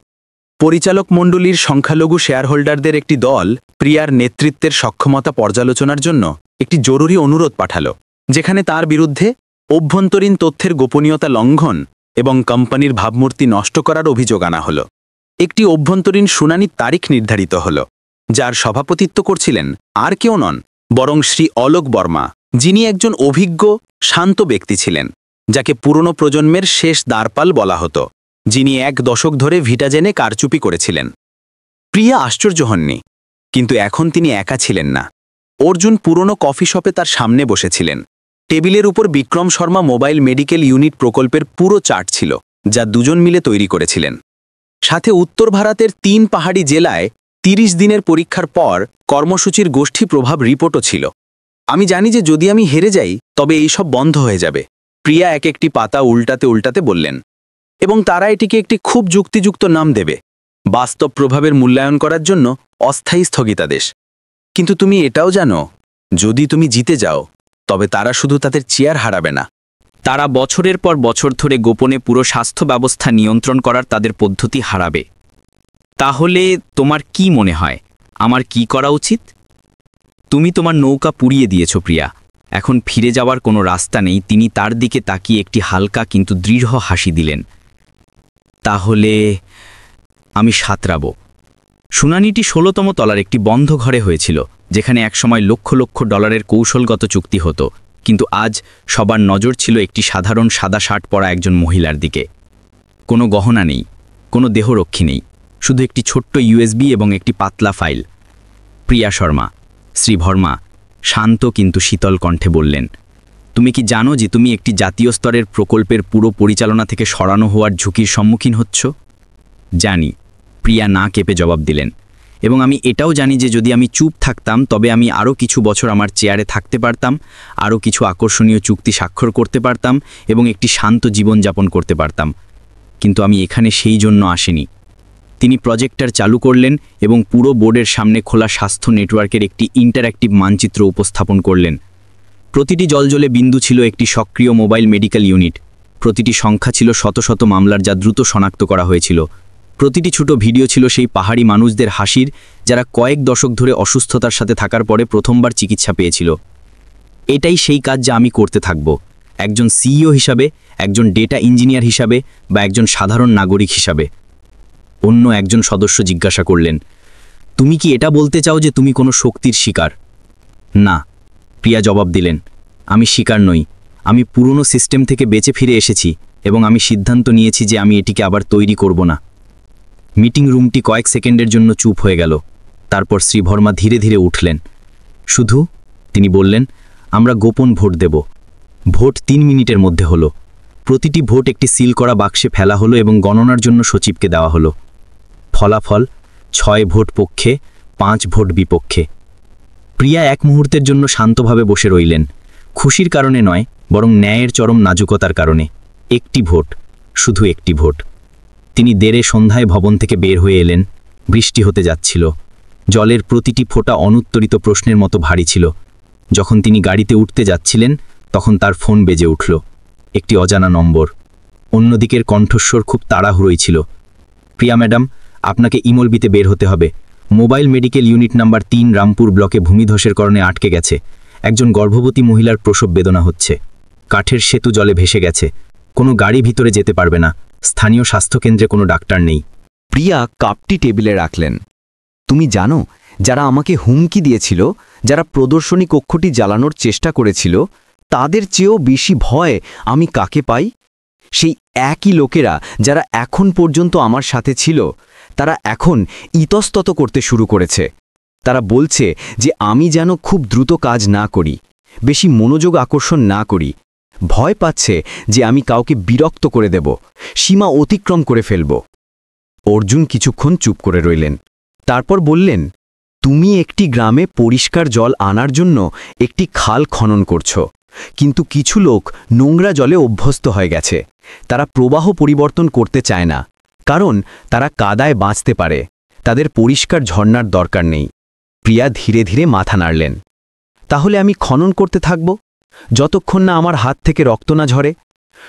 পরিচালক মণ্ডলীর সংখ্যালঘু শেয়ারহোল্ডারদের একটি দল প্রিয়ার নেতৃত্বের সক্ষমতা পর্যালোচনার জন্য একটি জরুরি অনুরোধ পাঠাল, যেখানে তার বিরুদ্ধে অভ্যন্তরীণ তথ্যের গোপনীয়তা লঙ্ঘন এবং কোম্পানির ভাবমূর্তি নষ্ট করার অভিযোগ আনা হল। একটি অভ্যন্তরীণ শুনানির তারিখ নির্ধারিত হল, যার সভাপতিত্ব করছিলেন আর কেউ নন বরং শ্রী অলোক বর্মা, যিনি একজন অভিজ্ঞ শান্ত ব্যক্তি ছিলেন, যাকে পুরনো প্রজন্মের শেষ দ্বারপাল বলা হতো, যিনি 1 দশক ধরে ভিটাজেনে কারচুপি করেছিলেন। প্রিয়া আশ্চর্য হননি, কিন্তু এখন তিনি একা ছিলেন না। অর্জুন পুরনো কফি শপে তার সামনে বসেছিলেন। টেবিলের উপর Bikram Sharma mobile medical unit প্রকল্পের পুরো চার্ট ছিল, যা দুজন মিলে তৈরি করেছিলেন। সাথে উত্তর ভারতের 3 পাহাড়ি জেলায় 30 দিনের পরীক্ষার পর কর্মসূচির গোষ্ঠী প্রভাব রিপোর্টও ছিল। আমি জানি যে যদি আমি হেরে যাই তবে এইসব বন্ধ হয়ে যাবে, প্রিয়া এক একটি পাতা উল্টাতে উল্টাতে বললেন, এবং তারা এটিকে একটি খুব যুক্তিযুক্ত নাম দেবে, বাস্তব প্রভাবের মূল্যায়ন করার জন্য অস্থায়ী স্থগিতাদেশ। কিন্তু তুমি এটাও জানো, যদি তুমি জিতে যাও তবে তারা শুধু তাদের চেয়ার হারাবে না, তারা বছরের পর বছর ধরে গোপনে পুরো স্বাস্থ্য ব্যবস্থা নিয়ন্ত্রণ করার তাদের পদ্ধতি হারাবে। তাহলে তোমার কি মনে হয় আমার কি করা উচিত? তুমি তোমার নৌকা পুড়িয়ে দিয়েছ প্রিয়া, এখন ফিরে যাওয়ার কোনো রাস্তা নেই। তিনি তার দিকে তাকিয়ে একটি হালকা কিন্তু দৃঢ় হাসি দিলেন। তাহলে আমি সাঁতরাব। শুনানিটি 16তম তলার একটি বন্ধ ঘরে হয়েছিল, যেখানে একসময় লক্ষ লক্ষ ডলারের কৌশলগত চুক্তি হতো, কিন্তু আজ সবার নজর ছিল একটি সাধারণ সাদা শার্ট পরা একজন মহিলার দিকে। কোনো গহনা নেই, কোনো দেহরক্ষী নেই, শুধু একটি ছোট্ট USB এবং একটি পাতলা ফাইল। প্রিয়া শর্মা, শ্রী ভর্মা শান্ত কিন্তু শীতল কণ্ঠে বললেন, তুমি কি জানো যে তুমি একটি জাতীয় স্তরের প্রকল্পের পুরো পরিচালনা থেকে সরানো হওয়ার ঝুঁকির সম্মুখীন হচ্ছ? জানি, প্রিয়া না কেঁপে জবাব দিলেন, এবং আমি এটাও জানি যে যদি আমি চুপ থাকতাম তবে আমি আরও কিছু বছর আমার চেয়ারে থাকতে পারতাম, আরও কিছু আকর্ষণীয় চুক্তি স্বাক্ষর করতে পারতাম এবং একটি শান্ত জীবনযাপন করতে পারতাম। কিন্তু আমি এখানে সেই জন্য আসিনি। তিনি প্রজেক্টর চালু করলেন এবং পুরো বোর্ডের সামনে খোলা স্বাস্থ্য নেটওয়ার্কের একটি ইন্টারঅ্যাক্টিভ মানচিত্র উপস্থাপন করলেন। প্রতিটি জলজলে বিন্দু ছিল একটি সক্রিয় মোবাইল মেডিকেল ইউনিট, প্রতিটি সংখ্যা ছিল শত শত মামলার যা দ্রুত শনাক্ত করা হয়েছিল, প্রতিটি ছোট ভিডিও ছিল সেই পাহাড়ি মানুষদের হাসির যারা কয়েক দশক ধরে অসুস্থতার সাথে থাকার পরে প্রথমবার চিকিৎসা পেয়েছিল। এটাই সেই কাজ যা আমি করতে থাকব, একজন CEO হিসাবে, একজন ডেটা ইঞ্জিনিয়ার হিসাবে বা একজন সাধারণ নাগরিক হিসাবে। অন্য একজন সদস্য জিজ্ঞাসা করলেন, তুমি কি এটা বলতে চাও যে তুমি কোনো শক্তির শিকার? না, প্রিয়া জবাব দিলেন, আমি শিকার নই, আমি পুরনো সিস্টেম থেকে বেঁচে ফিরে এসেছি এবং আমি সিদ্ধান্ত নিয়েছি যে আমি এটিকে আবার তৈরি করব না। মিটিং রুমটি কয়েক সেকেন্ডের জন্য চুপ হয়ে গেল। তারপর শ্রী ভর্মা ধীরে ধীরে উঠলেন। শুধু, তিনি বললেন, আমরা গোপন ভোট দেব। ভোট 3 মিনিটের মধ্যে হলো। প্রতিটি ভোট একটি সিল করা বাক্সে ফেলা হলো এবং গণনার জন্য সচিবকে দেওয়া হলো। ফলাফল 6 ভোট পক্ষে, 5 ভোট বিপক্ষে। প্রিয়া এক মুহূর্তের জন্য শান্তভাবে বসে রইলেন, খুশির কারণে নয় বরং ন্যায়ের চরম নাজুকতার কারণে। একটি ভোট, শুধু একটি ভোট। তিনি দেরে সন্ধ্যায় ভবন থেকে বের হয়ে এলেন। বৃষ্টি হতে যাচ্ছিল, জলের প্রতিটি ফোঁটা অনুত্তরিত প্রশ্নের মতো ভারী ছিল। যখন তিনি গাড়িতে উঠতে যাচ্ছিলেন তখন তার ফোন বেজে উঠল। একটি অজানা নম্বর। অন্যদিকের কণ্ঠস্বর খুব তাড়াহুড়োই ছিল। প্রিয়া ম্যাডাম, আপনাকে ইমলবিতে বের হতে হবে। Mobile medical unit number 3 Rampur ব্লকে ভূমিধসের কারণে আটকে গেছে। একজন গর্ভবতী মহিলার প্রসব বেদনা হচ্ছে। কাঠের সেতু জলে ভেসে গেছে, কোনো গাড়ি ভিতরে যেতে পারবে না, স্থানীয় স্বাস্থ্যকেন্দ্রে কোনো ডাক্তার নেই। প্রিয়া কাপটি টেবিলে রাখলেন। তুমি জানো, যারা আমাকে হুমকি দিয়েছিল, যারা প্রদর্শনী কক্ষটি জ্বালানোর চেষ্টা করেছিল, তাদের চেয়েও বেশি ভয় আমি কাকে পাই? সেই একই লোকেরা যারা এখন পর্যন্ত আমার সাথে ছিল, তারা এখন ইতস্তত করতে শুরু করেছে। তারা বলছে যে আমি যেন খুব দ্রুত কাজ না করি, বেশি মনোযোগ আকর্ষণ না করি। ভয় পাচ্ছে যে আমি কাউকে বিরক্ত করে দেব, সীমা অতিক্রম করে ফেলব। অর্জুন কিছুক্ষণ চুপ করে রইলেন। তারপর বললেন, তুমি একটি গ্রামে পরিষ্কার জল আনার জন্য একটি খাল খনন করছো, কিন্তু কিছু লোক নোংরা জলে অভ্যস্ত হয়ে গেছে। তারা প্রবাহ পরিবর্তন করতে চায় না, কারণ তারা কাদায় বাঁচতে পারে। তাদের পরিষ্কার ঝর্ণার দরকার নেই। প্রিয়া ধীরে ধীরে মাথা নাড়লেন। তাহলে আমি খনন করতে থাকব, যতক্ষণ না আমার হাত থেকে রক্ত না ঝরে,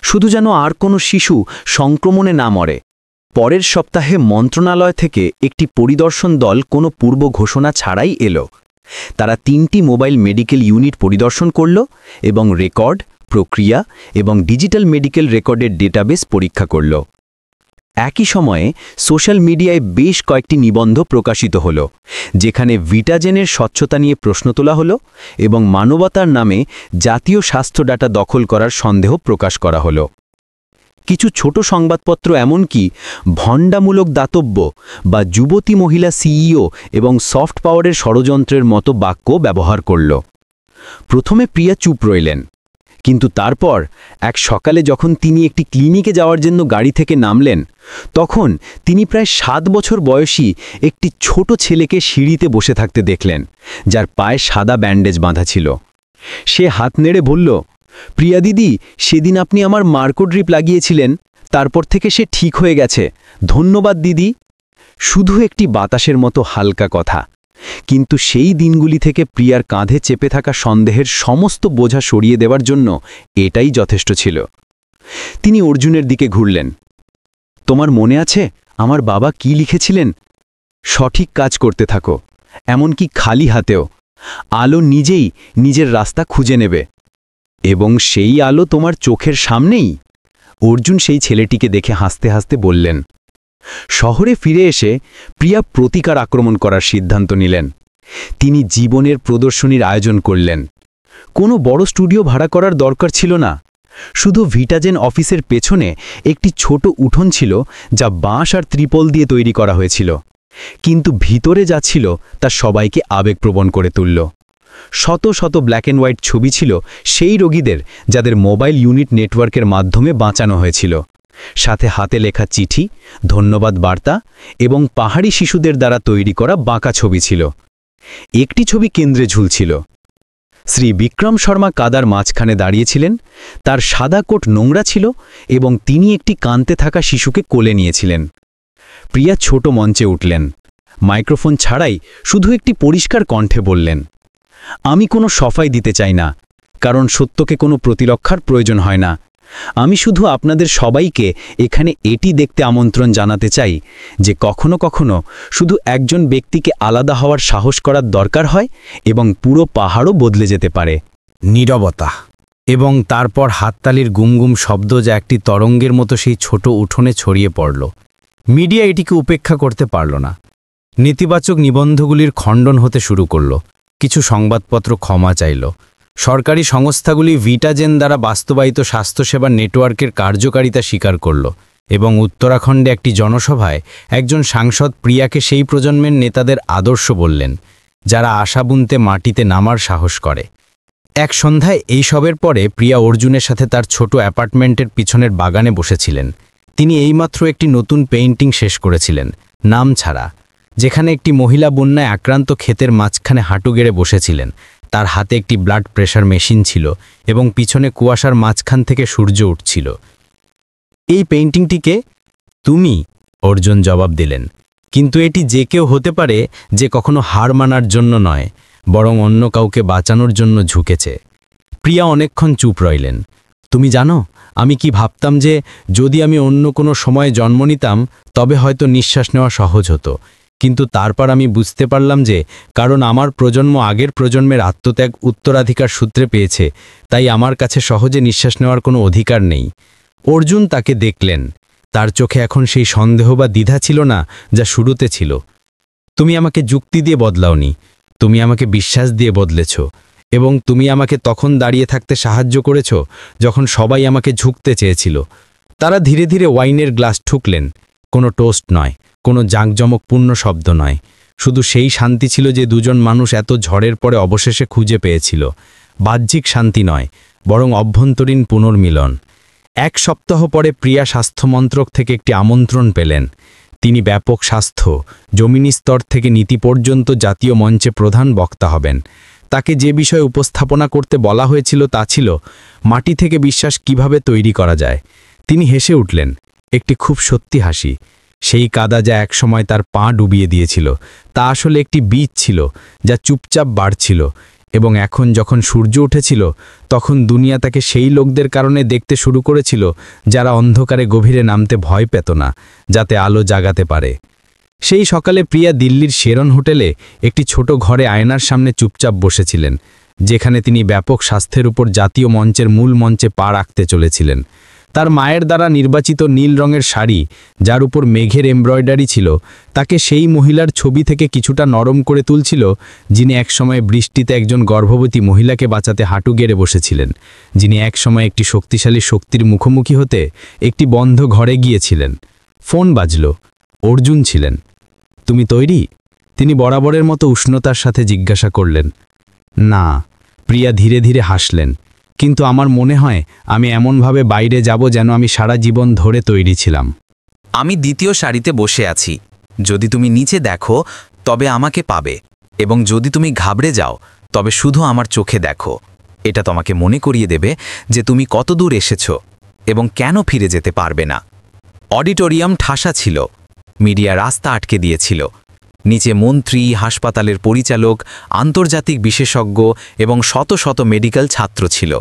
শুধু যেন আর কোনো শিশু সংক্রমণে না মরে। পরের সপ্তাহে মন্ত্রণালয় থেকে একটি পরিদর্শন দল কোনো পূর্ব ঘোষণা ছাড়াই এলো। তারা 3টি মোবাইল মেডিকেল ইউনিট পরিদর্শন করল এবং রেকর্ড, প্রক্রিয়া এবং ডিজিটাল মেডিকেল রেকর্ডের ডেটাবেস পরীক্ষা করল। একই সময়ে সোশ্যাল মিডিয়ায় বেশ কয়েকটি নিবন্ধ প্রকাশিত হল, যেখানে ভিটাজেনের স্বচ্ছতা নিয়ে প্রশ্ন তোলা হলো এবং মানবতার নামে জাতীয় স্বাস্থ্য ডাটা দখল করার সন্দেহ প্রকাশ করা হলো। কিছু ছোট সংবাদপত্র এমনকি ভণ্ডামূলক দাতব্য বা যুবতী মহিলা সিইও এবং সফট পাওয়ারের ষড়যন্ত্রের মতো বাক্য ব্যবহার করল। প্রথমে প্রিয়া চুপ রইলেন, কিন্তু তারপর এক সকালে যখন তিনি একটি ক্লিনিকে যাওয়ার জন্য গাড়ি থেকে নামলেন, তখন তিনি প্রায় 7 বছর বয়সী একটি ছোট ছেলেকে সিঁড়িতে বসে থাকতে দেখলেন, যার পায়ে সাদা ব্যান্ডেজ বাঁধা ছিল। সে হাত নেড়ে বলল, প্রিয়া দিদি, সেদিন আপনি আমার মার্কো ড্রিপ লাগিয়েছিলেন, তারপর থেকে সে ঠিক হয়ে গেছে, ধন্যবাদ দিদি। শুধু একটি বাতাসের মতো হালকা কথা, কিন্তু সেই দিনগুলি থেকে প্রিয়ার কাঁধে চেপে থাকা সন্দেহের সমস্ত বোঝা সরিয়ে দেওয়ার জন্য এটাই যথেষ্ট ছিল। তিনি অর্জুনের দিকে ঘুরলেন। তোমার মনে আছে আমার বাবা কি লিখেছিলেন? সঠিক কাজ করতে থাকো, এমনকি খালি হাতেও। আলো নিজেই নিজের রাস্তা খুঁজে নেবে, এবং সেই আলো তোমার চোখের সামনেই। অর্জুন সেই ছেলেটিকে দেখে হাসতে হাসতে বললেন। শহরে ফিরে এসে প্রিয়া প্রতিকার আক্রমণ করার সিদ্ধান্ত নিলেন। তিনি জীবনের প্রদর্শনীর আয়োজন করলেন। কোনো বড় স্টুডিও ভাড়া করার দরকার ছিল না। শুধু ভিটাজেন অফিসের পেছনে একটি ছোট উঠোন ছিল, যা বাঁশ আর ত্রিপল দিয়ে তৈরি করা হয়েছিল, কিন্তু ভিতরে যা ছিল তা সবাইকে আবেগপ্রবণ করে তুলল। শত শত ব্ল্যাক অ্যান্ড হোয়াইট ছবি ছিল সেই রোগীদের যাদের মোবাইল ইউনিট নেটওয়ার্কের মাধ্যমে বাঁচানো হয়েছিল, সাথে হাতে লেখা চিঠি, ধন্যবাদ বার্তা এবং পাহাড়ি শিশুদের দ্বারা তৈরি করা বাঁকা ছবি ছিল। একটি ছবি কেন্দ্রে ঝুলছিল। শ্রী বিক্রম শর্মা কাদার মাঝখানে দাঁড়িয়েছিলেন, তার সাদা কোট নোংরা ছিল এবং তিনি একটি কাঁদতে থাকা শিশুকে কোলে নিয়েছিলেন। প্রিয়া ছোট মঞ্চে উঠলেন, মাইক্রোফোন ছাড়াই শুধু একটি পরিষ্কার কণ্ঠে বললেন, আমি কোনো সফাই দিতে চাই না, কারণ সত্যকে কোনো প্রতিরক্ষার প্রয়োজন হয় না। আমি শুধু আপনাদের সবাইকে এখানে এটি দেখতে আমন্ত্রণ জানাতে চাই যে কখনো কখনো শুধু একজন ব্যক্তিকে আলাদা হওয়ার সাহস করার দরকার হয় এবং পুরো পাহাড়ও বদলে যেতে পারে। নীরবতা, এবং তারপর হাততালির গুমগুম শব্দ, যা একটি তরঙ্গের মতো সেই ছোট উঠোনে ছড়িয়ে পড়ল। মিডিয়া এটিকে উপেক্ষা করতে পারল না। নেতিবাচক নিবন্ধগুলির খণ্ডন হতে শুরু করল। কিছু সংবাদপত্র ক্ষমা চাইল। সরকারি সংস্থাগুলি ভিটাজেন দ্বারা বাস্তবায়িত স্বাস্থ্যসেবা নেটওয়ার্কের কার্যকারিতা স্বীকার করল, এবং উত্তরাখণ্ডে একটি জনসভায় একজন সাংসদ প্রিয়াকে সেই প্রজন্মের নেতাদের আদর্শ বললেন, যারা আশা বুনতে মাটিতে নামার সাহস করে। এক সন্ধ্যায় এই সবের পরে প্রিয়া অর্জুনের সাথে তার ছোট অ্যাপার্টমেন্টের পিছনের বাগানে বসেছিলেন। তিনি এইমাত্র একটি নতুন পেইন্টিং শেষ করেছিলেন, নাম ছাড়া, যেখানে একটি মহিলা বন্যায় আক্রান্ত ক্ষেতের মাঝখানে হাঁটু গেড়ে বসেছিলেন। তার হাতে একটি ব্লাড প্রেশার মেশিন ছিল এবং পিছনে কুয়াশার মাঝখান থেকে সূর্য উঠছিল। এই পেইন্টিংটিকে? তুমি, অর্জুন জবাব দিলেন, কিন্তু এটি যে কেউ হতে পারে যে কখনো হার মানার জন্য নয়, বরং অন্য কাউকে বাঁচানোর জন্য ঝুঁকেছে। প্রিয়া অনেকক্ষণ চুপ রইলেন। তুমি জানো, আমি কি ভাবতাম যে যদি আমি অন্য কোনো সময়ে জন্ম নিতাম তবে হয়তো নিঃশ্বাস নেওয়া সহজ হতো, কিন্তু তারপর আমি বুঝতে পারলাম যে কারণ আমার প্রজন্ম আগের প্রজন্মের আত্মত্যাগ উত্তরাধিকার সূত্রে পেয়েছে, তাই আমার কাছে সহজে নিঃশ্বাস নেওয়ার কোনো অধিকার নেই। অর্জুন তাকে দেখলেন। তার চোখে এখন সেই সন্দেহ বা দ্বিধা ছিল না যা শুরুতে ছিল। তুমি আমাকে যুক্তি দিয়ে বদলাওনি, তুমি আমাকে বিশ্বাস দিয়ে বদলেছ, এবং তুমি আমাকে তখন দাঁড়িয়ে থাকতে সাহায্য করেছ যখন সবাই আমাকে ঝুঁকতে চেয়েছিল। তারা ধীরে ধীরে ওয়াইনের গ্লাস ঠুকলেন। কোনো টোস্ট নয়, কোনো জাঁকজমকপূর্ণ শব্দ নয়, শুধু সেই শান্তি ছিল যে দুজন মানুষ এত ঝড়ের পরে অবশেষে খুঁজে পেয়েছিল। বাহ্যিক শান্তি নয়, বরং অভ্যন্তরীণ পুনর্মিলন। 1 সপ্তাহ পরে প্রিয়া স্বাস্থ্যমন্ত্রক থেকে একটি আমন্ত্রণ পেলেন। তিনি ব্যাপক স্বাস্থ্য, জমিনি স্তর থেকে নীতি পর্যন্ত জাতীয় মঞ্চে প্রধান বক্তা হবেন। তাকে যে বিষয়ে উপস্থাপনা করতে বলা হয়েছিল তা ছিল মাটি থেকে বিশ্বাস কিভাবে তৈরি করা যায়। তিনি হেসে উঠলেন, একটি খুব সত্যি হাসি। সেই কাদা যা একসময় তার পা ডুবিয়ে দিয়েছিল তা আসলে একটি বীজ ছিল যা চুপচাপ বাড়ছিল, এবং এখন যখন সূর্য উঠেছিল তখন দুনিয়া তাকে সেই লোকদের কারণে দেখতে শুরু করেছিল যারা অন্ধকারে গভীরে নামতে ভয় পেত না, যাতে আলো জাগাতে পারে। সেই সকালে প্রিয়া দিল্লির শেরন হোটেলে একটি ছোট ঘরে আয়নার সামনে চুপচাপ বসেছিলেন, যেখানে তিনি ব্যাপক স্বাস্থ্যের উপর জাতীয় মঞ্চের মূল মঞ্চে পা রাখতে চলেছিলেন। তার মায়ের দ্বারা নির্বাচিত নীল রঙের শাড়ি, যার উপর মেঘের এমব্রয়ডারি ছিল, তাকে সেই মহিলার ছবি থেকে কিছুটা নরম করে তুলছিল যিনি একসময় বৃষ্টিতে একজন গর্ভবতী মহিলাকে বাঁচাতে হাঁটু গেড়ে বসেছিলেন, যিনি একসময় একটি শক্তিশালী শক্তির মুখোমুখি হতে একটি বন্ধ ঘরে গিয়েছিলেন। ফোন বাজল। অর্জুন ছিলেন। তুমি তৈরি? তিনি বরাবরের মতো উষ্ণতার সাথে জিজ্ঞাসা করলেন। না। প্রিয়া ধীরে ধীরে হাসলেন। কিন্তু আমার মনে হয় আমি এমনভাবে বাইরে যাব যেন আমি সারা জীবন ধরে তৈরি ছিলাম। আমি দ্বিতীয় সারিতে বসে আছি। যদি তুমি নিচে দেখো তবে আমাকে পাবে, এবং যদি তুমি ঘাবড়ে যাও তবে শুধু আমার চোখে দেখো। এটা তোমাকে মনে করিয়ে দেবে যে তুমি কত দূর এসেছো এবং কেন ফিরে যেতে পারবে না। অডিটোরিয়াম ঠাসা ছিল। মিডিয়া রাস্তা আটকে দিয়েছিল। নিচে মন্ত্রী, হাসপাতালের পরিচালক, আন্তর্জাতিক বিশেষজ্ঞ এবং শত শত মেডিকেল ছাত্র ছিল।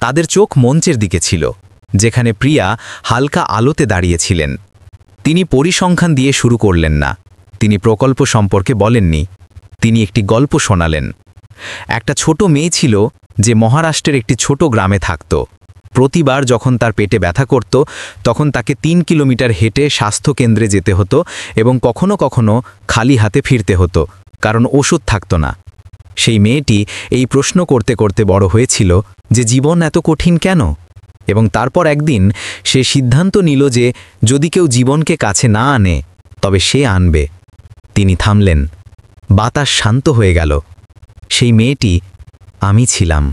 তাদের চোখ মঞ্চের দিকে ছিল, যেখানে প্রিয়া হালকা আলোতে দাঁড়িয়েছিলেন। তিনি পরিসংখ্যান দিয়ে শুরু করলেন না, তিনি প্রকল্প সম্পর্কে বলেননি, তিনি একটি গল্প শোনালেন। একটা ছোট মেয়ে ছিল যে মহারাষ্ট্রের একটি ছোট গ্রামে থাকত। প্রতিবার যখন তার পেটে ব্যথা করত তখন তাকে 3 কিলোমিটার হেঁটে স্বাস্থ্যকেন্দ্রে যেতে হতো, এবং কখনো কখনো খালি হাতে ফিরতে হতো, কারণ ওষুধ থাকত না। সেই মেয়েটি এই প্রশ্ন করতে করতে বড় হয়েছিল যে জীবন এত কঠিন কেন, এবং তারপর একদিন সে সিদ্ধান্ত নিল যে যদি কেউ জীবনকে কাছে না আনে তবে সে আনবে। তিনি থামলেন। বাতাস শান্ত হয়ে গেল। সেই মেয়েটি আমি ছিলাম।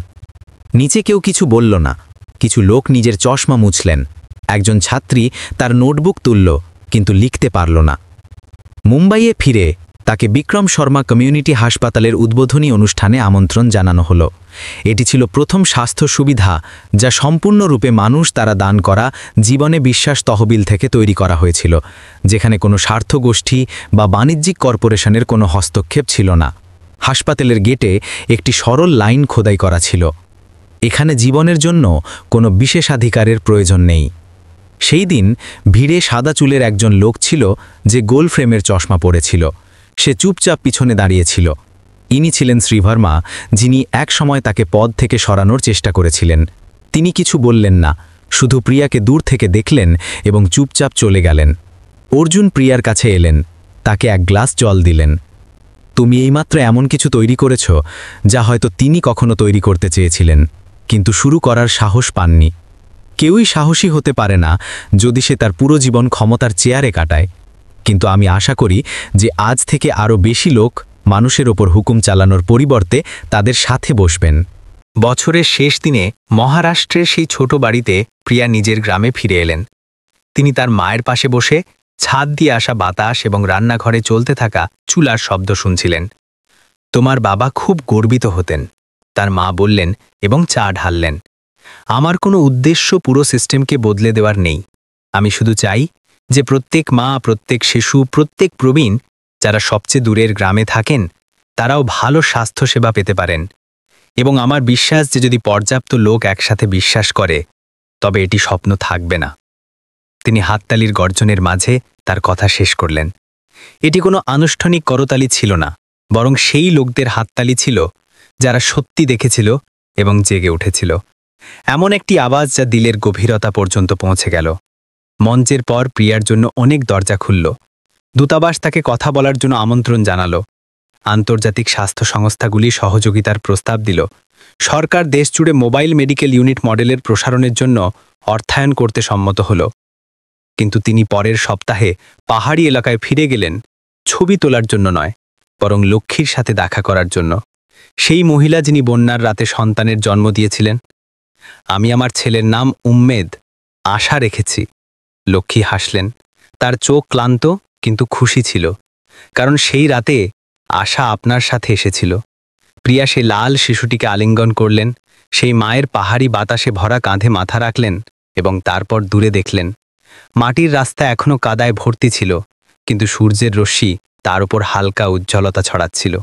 নিচে কেউ কিছু বলল না। কিছু লোক নিজের চশমা মুছলেন। একজন ছাত্রী তার নোটবুক তুলল, কিন্তু লিখতে পারল না। মুম্বাইয়ে ফিরে তাকে বিক্রম শর্মা কমিউনিটি হাসপাতালের উদ্বোধনী অনুষ্ঠানে আমন্ত্রণ জানানো হলো। এটি ছিল প্রথম স্বাস্থ্য সুবিধা যা সম্পূর্ণরূপে মানুষ তারা দান করা জীবনে বিশ্বাস তহবিল থেকে তৈরি করা হয়েছিল, যেখানে কোনো স্বার্থগোষ্ঠী বা বাণিজ্যিক কর্পোরেশনের কোনো হস্তক্ষেপ ছিল না। হাসপাতালের গেটে একটি সরল লাইন খোদাই করা ছিল। এখানে জীবনের জন্য কোনো বিশেষাধিকারের প্রয়োজন নেই। সেই দিন ভিড়ে সাদা চুলের একজন লোক ছিল যে গোল ফ্রেমের চশমা পরেছিল। সে চুপচাপ পিছনে দাঁড়িয়েছিল। ইনি ছিলেন শ্রীভার্মা, যিনি এক সময় তাকে পদ থেকে সরানোর চেষ্টা করেছিলেন। তিনি কিছু বললেন না, শুধু প্রিয়াকে দূর থেকে দেখলেন এবং চুপচাপ চলে গেলেন। অর্জুন প্রিয়ার কাছে এলেন, তাকে এক গ্লাস জল দিলেন। তুমি এইমাত্র এমন কিছু তৈরি করেছ যা হয়তো তিনি কখনো তৈরি করতে চেয়েছিলেন, কিন্তু শুরু করার সাহস পাননি। কেউই সাহসী হতে পারে না যদি সে তার পুরো জীবন ক্ষমতার চেয়ারে কাটায়। কিন্তু আমি আশা করি যে আজ থেকে আরও বেশি লোক মানুষের ওপর হুকুম চালানোর পরিবর্তে তাদের সাথে বসবেন। বছরের শেষ দিনে মহারাষ্ট্রের সেই ছোট বাড়িতে প্রিয়া নিজের গ্রামে ফিরে এলেন। তিনি তার মায়ের পাশে বসে ছাদ দিয়ে আসা বাতাস এবং রান্নাঘরে চলতে থাকা চুলার শব্দ শুনছিলেন। তোমার বাবা খুব গর্বিত হতেন, তার মা বললেন এবং চা ঢাললেন। আমার কোনো উদ্দেশ্য পুরো সিস্টেমকে বদলে দেওয়ার নেই। আমি শুধু চাই যে প্রত্যেক মা, প্রত্যেক শিশু, প্রত্যেক প্রবীণ যারা সবচেয়ে দূরের গ্রামে থাকেন তারাও ভালো স্বাস্থ্যসেবা পেতে পারেন। এবং আমার বিশ্বাস যে যদি পর্যাপ্ত লোক একসাথে বিশ্বাস করে তবে এটি স্বপ্ন থাকবে না। তিনি হাততালির গর্জনের মাঝে তার কথা শেষ করলেন। এটি কোনো আনুষ্ঠানিক করতালি ছিল না, বরং সেই লোকদের হাততালি ছিল যারা সত্যি দেখেছিল এবং জেগে উঠেছিল। এমন একটি আওয়াজ যা দিলের গভীরতা পর্যন্ত পৌঁছে গেল। মঞ্চের পর প্রিয়ার জন্য অনেক দরজা খুলল। দূতাবাস তাকে কথা বলার জন্য আমন্ত্রণ জানালো। আন্তর্জাতিক স্বাস্থ্য সংস্থাগুলি সহযোগিতার প্রস্তাব দিল। সরকার দেশজুড়ে মোবাইল মেডিকেল ইউনিট মডেলের প্রসারণের জন্য অর্থায়ন করতে সম্মত হল। কিন্তু তিনি পরের সপ্তাহে পাহাড়ি এলাকায় ফিরে গেলেন, ছবি তোলার জন্য নয়, বরং লক্ষ্মীর সাথে দেখা করার জন্য। সেই মহিলা যিনি বন্যার রাতে সন্তানের জন্ম দিয়েছিলেন। আমি আমার ছেলের নাম উম্মেদ, আশা রেখেছি। লক্ষ্মী হাসলেন। তার চোখ ক্লান্ত কিন্তু খুশি ছিল, কারণ সেই রাতে আশা আপনার সাথে এসেছিল। প্রিয়া সেই লাল শিশুটিকে আলিঙ্গন করলেন, সেই মায়ের পাহাড়ি বাতাসে ভরা কাঁধে মাথা রাখলেন এবং তারপর দূরে দেখলেন। মাটির রাস্তা এখনও কাদায় ভর্তি ছিল, কিন্তু সূর্যের রশ্মি তার উপর হালকা উজ্জ্বলতা ছড়াচ্ছিল।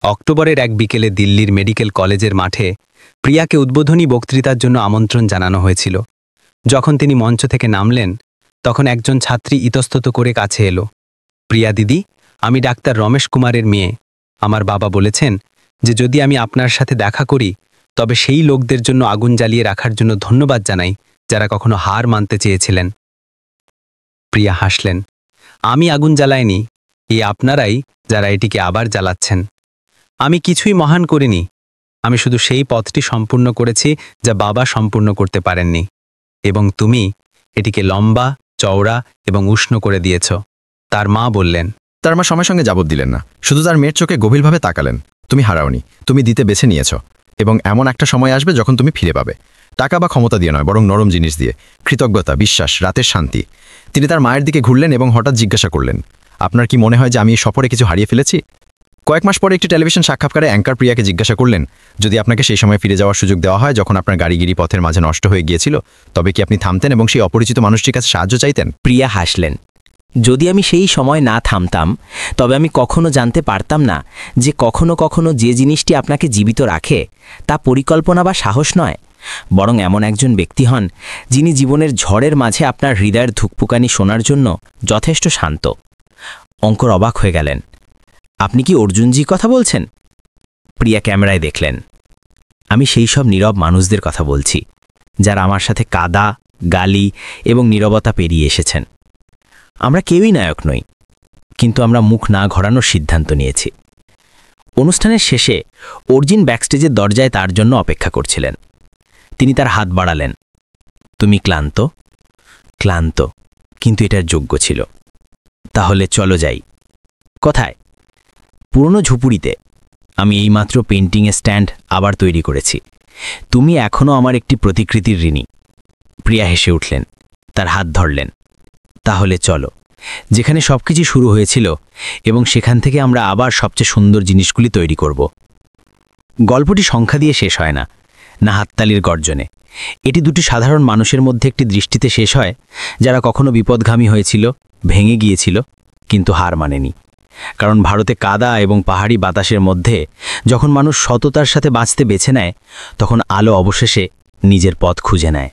অক্টোবরের এক বিকেলে দিল্লির মেডিকেল কলেজের মাঠে প্রিয়াকে উদ্বোধনী বক্তৃতার জন্য আমন্ত্রণ জানানো হয়েছিল। যখন তিনি মঞ্চ থেকে নামলেন, তখন একজন ছাত্রী ইতস্তত করে কাছে এলো। প্রিয়া দিদি, আমি ডাক্তার রমেশ কুমারের মেয়ে। আমার বাবা বলেছেন যে যদি আমি আপনার সাথে দেখা করি, তবে সেই লোকদের জন্য আগুন জ্বালিয়ে রাখার জন্য ধন্যবাদ জানাই যারা কখনো হার মানতে চেয়েছিলেন। প্রিয়া হাসলেন। আমি আগুন জ্বালাইনি, আপনারাই যারা এটিকে আবার জ্বালাচ্ছেন। আমি কিছুই মহান করিনি, আমি শুধু সেই পথটি সম্পূর্ণ করেছি যা বাবা সম্পূর্ণ করতে পারেননি, এবং তুমি এটিকে লম্বা, চওড়া এবং উষ্ণ করে দিয়েছ। তার মা বললেন। তার মা সময়ের সঙ্গে যাবত দিলেন না, শুধু তার মেয়ের চোখে গভীরভাবে তাকালেন। তুমি হারাওনি, তুমি দিতে বেছে নিয়েছ, এবং এমন একটা সময় আসবে যখন তুমি ফিরে পাবে। টাকা বা ক্ষমতা দিয়ে নয়, বরং নরম জিনিস দিয়ে, কৃতজ্ঞতা, বিশ্বাস, রাতের শান্তি। তিনি তার মায়ের দিকে ঘুরলেন এবং হঠাৎ জিজ্ঞাসা করলেন, আপনার কি মনে হয় যে আমি এই সফরে কিছু হারিয়ে ফেলেছি? কয়েক মাস পরে একটি টেলিভিশন সাক্ষাৎকারে অ্যাঙ্কার প্রিয়াকে জিজ্ঞাসা করলেন, যদি আপনাকে সেই সময় ফিরে যাওয়ার সুযোগ দেওয়া হয় যখন আপনার গাড়িগিরি পথের মাঝে নষ্ট হয়ে গিয়েছিল, তবে কি আপনি থামতেন এবং সেই অপরিচিত মানুষটির কাছে সাহায্য চাইতেন? প্রিয়া হাসলেন। যদি আমি সেই সময় না থামতাম, তবে আমি কখনো জানতে পারতাম না যে কখনো কখনো যে জিনিসটি আপনাকে জীবিত রাখে তা পরিকল্পনা বা সাহস নয়, বরং এমন একজন ব্যক্তি হন যিনি জীবনের ঝড়ের মাঝে আপনার হৃদয়ের ধুকপুকানি শোনার জন্য যথেষ্ট শান্ত। অঙ্কর অবাক হয়ে গেলেন। আপনি কি অর্জুনজি কথা বলছেন? প্রিয়া ক্যামেরায় দেখলেন। আমি সেই সব নীরব মানুষদের কথা বলছি, যারা আমার সাথে কাদা, গালি এবং নীরবতা পেরিয়ে এসেছেন। আমরা কেউই নায়ক নই, কিন্তু আমরা মুখ না ঘোরানোর সিদ্ধান্ত নিয়েছি। অনুষ্ঠানের শেষে অর্জুন ব্যাকস্টেজের দরজায় তার জন্য অপেক্ষা করছিলেন। তিনি তার হাত বাড়ালেন। তুমি ক্লান্ত? ক্লান্ত, কিন্তু এটার যোগ্য ছিল। তাহলে চলো যাই। কোথায়? পুরনো ঝুপুড়িতে। আমি এইমাত্র পেন্টিংয়ের স্ট্যান্ড আবার তৈরি করেছি। তুমি এখনও আমার একটি প্রতিকৃতির ঋণী। প্রিয়া হেসে উঠলেন, তার হাত ধরলেন। তাহলে চলো, যেখানে সবকিছু শুরু হয়েছিল এবং সেখান থেকে আমরা আবার সবচেয়ে সুন্দর জিনিসগুলি তৈরি করব। গল্পটি সংখ্যা দিয়ে শেষ হয় না, না হাততালির গর্জনে। এটি দুটি সাধারণ মানুষের মধ্যে একটি দৃষ্টিতে শেষ হয়, যারা কখনো বিপদগামী হয়েছিল, ভেঙে গিয়েছিল, কিন্তু হার মানেনি। কারণ ভারতে কাদা এবং পাহাড়ি বাতাসের মধ্যে যখন মানুষ সততার সাথে বাঁচতে বেছে নেয়, তখন আলো অবশেষে নিজের পথ খুঁজে নেয়।